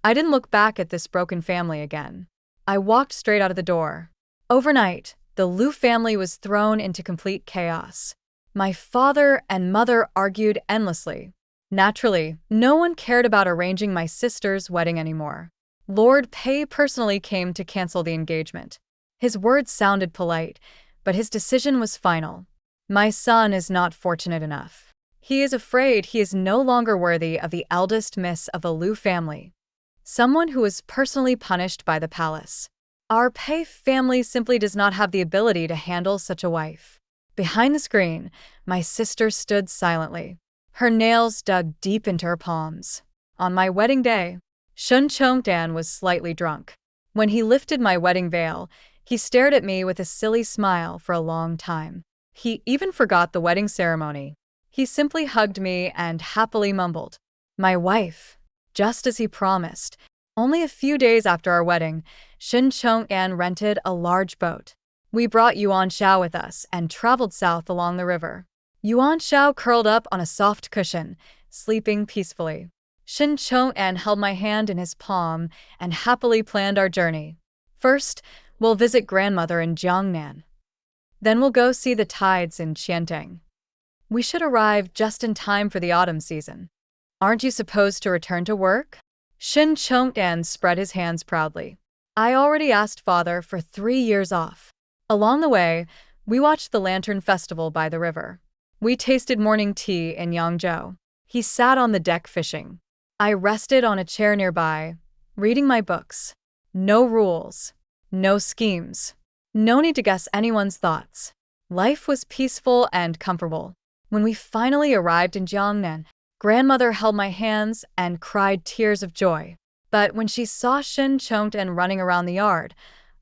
I didn't look back at this broken family again. I walked straight out of the door. Overnight, the Lu family was thrown into complete chaos. My father and mother argued endlessly. Naturally, no one cared about arranging my sister's wedding anymore. Lord Pei personally came to cancel the engagement. His words sounded polite, but his decision was final. My son is not fortunate enough. He is afraid he is no longer worthy of the eldest miss of the Lu family, someone who was personally punished by the palace. Our Pei family simply does not have the ability to handle such a wife. Behind the screen, my sister stood silently, her nails dug deep into her palms. On my wedding day, Shun Chongdan was slightly drunk. When he lifted my wedding veil, he stared at me with a silly smile for a long time. He even forgot the wedding ceremony. He simply hugged me and happily mumbled, "My wife," just as he promised. Only a few days after our wedding, Shin Chong'an rented a large boat. We brought Yuan Xiao with us and traveled south along the river. Yuan Xiao curled up on a soft cushion, sleeping peacefully. Shin Chong'an held my hand in his palm and happily planned our journey. First, we'll visit grandmother in Jiangnan. Then we'll go see the tides in Qiantang. We should arrive just in time for the autumn season. Aren't you supposed to return to work? Shin Chong'an spread his hands proudly. I already asked father for 3 years off. Along the way, we watched the Lantern Festival by the river. We tasted morning tea in Yangzhou. He sat on the deck fishing. I rested on a chair nearby, reading my books. No rules, no schemes, no need to guess anyone's thoughts. Life was peaceful and comfortable. When we finally arrived in Jiangnan, grandmother held my hands and cried tears of joy. But when she saw Shin Chong'an running around the yard,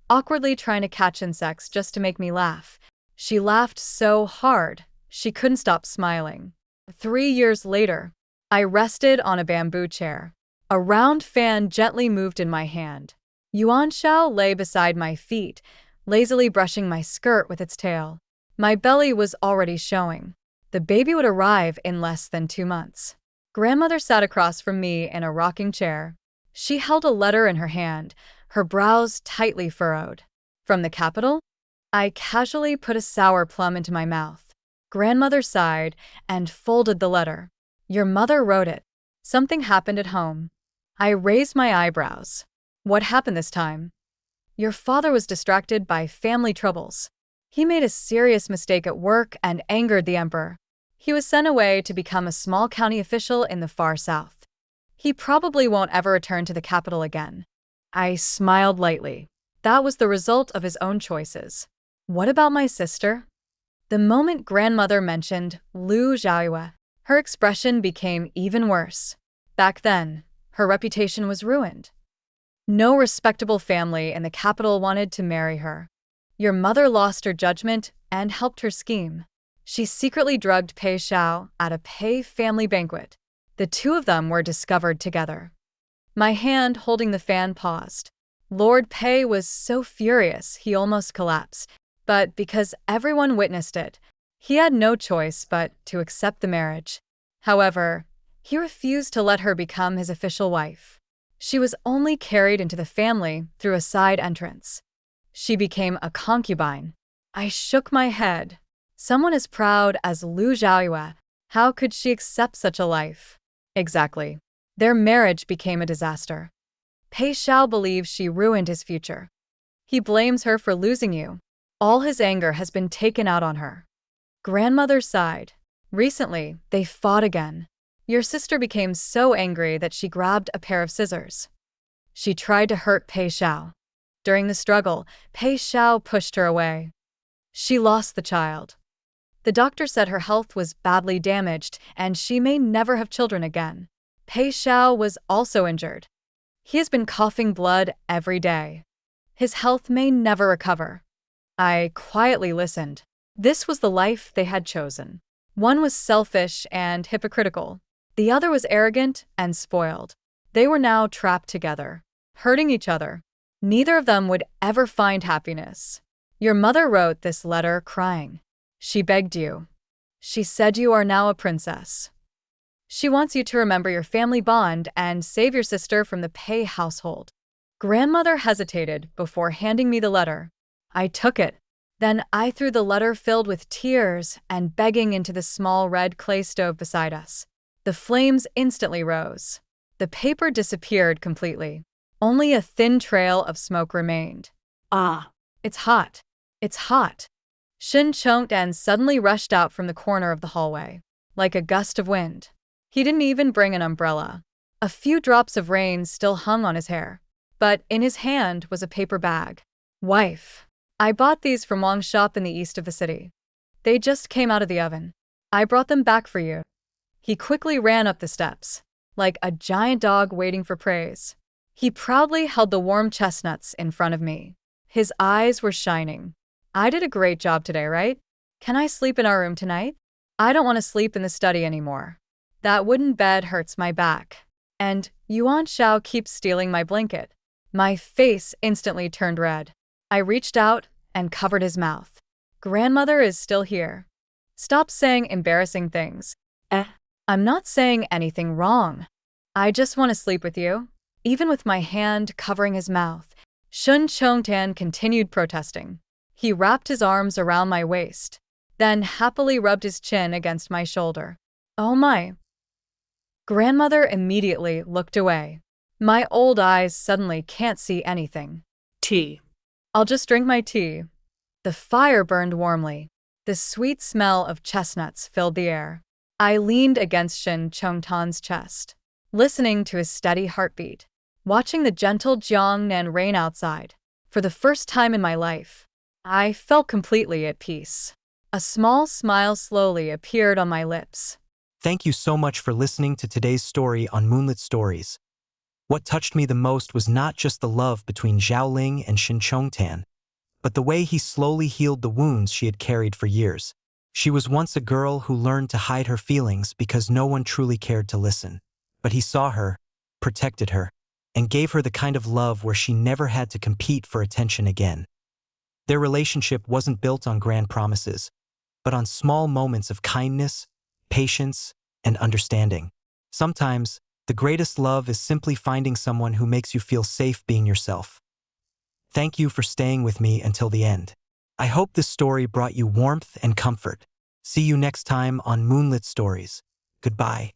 awkwardly trying to catch insects just to make me laugh, she laughed so hard she couldn't stop smiling. 3 years later, I rested on a bamboo chair. A round fan gently moved in my hand. Yuan Xiao lay beside my feet, lazily brushing my skirt with its tail. My belly was already showing. The baby would arrive in less than 2 months. Grandmother sat across from me in a rocking chair. She held a letter in her hand, her brows tightly furrowed. From the capital? I casually put a sour plum into my mouth. Grandmother sighed and folded the letter. Your mother wrote it. Something happened at home. I raised my eyebrows. What happened this time? Your father was distracted by family troubles. He made a serious mistake at work and angered the emperor. He was sent away to become a small county official in the far south. He probably won't ever return to the capital again. I smiled lightly. That was the result of his own choices. What about my sister? The moment grandmother mentioned Lu Xiaoyue, her expression became even worse. Back then, her reputation was ruined. No respectable family in the capital wanted to marry her. Your mother lost her judgment and helped her scheme. She secretly drugged Pei Xiao at a Pei family banquet. The two of them were discovered together. My hand holding the fan paused. Lord Pei was so furious he almost collapsed, but because everyone witnessed it, he had no choice but to accept the marriage. However, he refused to let her become his official wife. She was only carried into the family through a side entrance. She became a concubine. I shook my head. Someone as proud as Lu Xiaoyue, how could she accept such a life? Exactly. Their marriage became a disaster. Pei Xiao believes she ruined his future. He blames her for losing you. All his anger has been taken out on her. Grandmother sighed. Recently, they fought again. Your sister became so angry that she grabbed a pair of scissors. She tried to hurt Pei Xiao. During the struggle, Pei Xiao pushed her away. She lost the child. The doctor said her health was badly damaged and she may never have children again. Pei Xiao was also injured. He has been coughing blood every day. His health may never recover. I quietly listened. This was the life they had chosen. One was selfish and hypocritical. The other was arrogant and spoiled. They were now trapped together, hurting each other. Neither of them would ever find happiness. Your mother wrote this letter crying. She begged you. She said you are now a princess. She wants you to remember your family bond and save your sister from the Pei household. Grandmother hesitated before handing me the letter. I took it. Then I threw the letter filled with tears and begging into the small red clay stove beside us. The flames instantly rose. The paper disappeared completely. Only a thin trail of smoke remained. Ah, It's hot. It's hot. Shin Chongdan suddenly rushed out from the corner of the hallway, like a gust of wind. He didn't even bring an umbrella. A few drops of rain still hung on his hair, but in his hand was a paper bag. Wife, I bought these from Wang's shop in the east of the city. They just came out of the oven. I brought them back for you. He quickly ran up the steps, like a giant dog waiting for praise. He proudly held the warm chestnuts in front of me. His eyes were shining. I did a great job today, right? Can I sleep in our room tonight? I don't want to sleep in the study anymore. That wooden bed hurts my back. And Yuan Shao keeps stealing my blanket. My face instantly turned red. I reached out and covered his mouth. Grandmother is still here. Stop saying embarrassing things. I'm not saying anything wrong. I just want to sleep with you. Even with my hand covering his mouth, Shun Chongtan continued protesting. He wrapped his arms around my waist, then happily rubbed his chin against my shoulder. Oh my. Grandmother immediately looked away. My old eyes suddenly can't see anything. tea. I'll just drink my tea. The fire burned warmly. The sweet smell of chestnuts filled the air. I leaned against Shin Chongtan's chest, listening to his steady heartbeat, watching the gentle Jiangnan rain outside. For the first time in my life, I felt completely at peace. A small smile slowly appeared on my lips. Thank you so much for listening to today's story on Moonlit Stories. What touched me the most was not just the love between Zhao Ling and Shin Chongtan, but the way he slowly healed the wounds she had carried for years. She was once a girl who learned to hide her feelings because no one truly cared to listen. But he saw her, protected her, and gave her the kind of love where she never had to compete for attention again. Their relationship wasn't built on grand promises, but on small moments of kindness, patience, and understanding. Sometimes, the greatest love is simply finding someone who makes you feel safe being yourself. Thank you for staying with me until the end. I hope this story brought you warmth and comfort. See you next time on Moonlit Stories. Goodbye.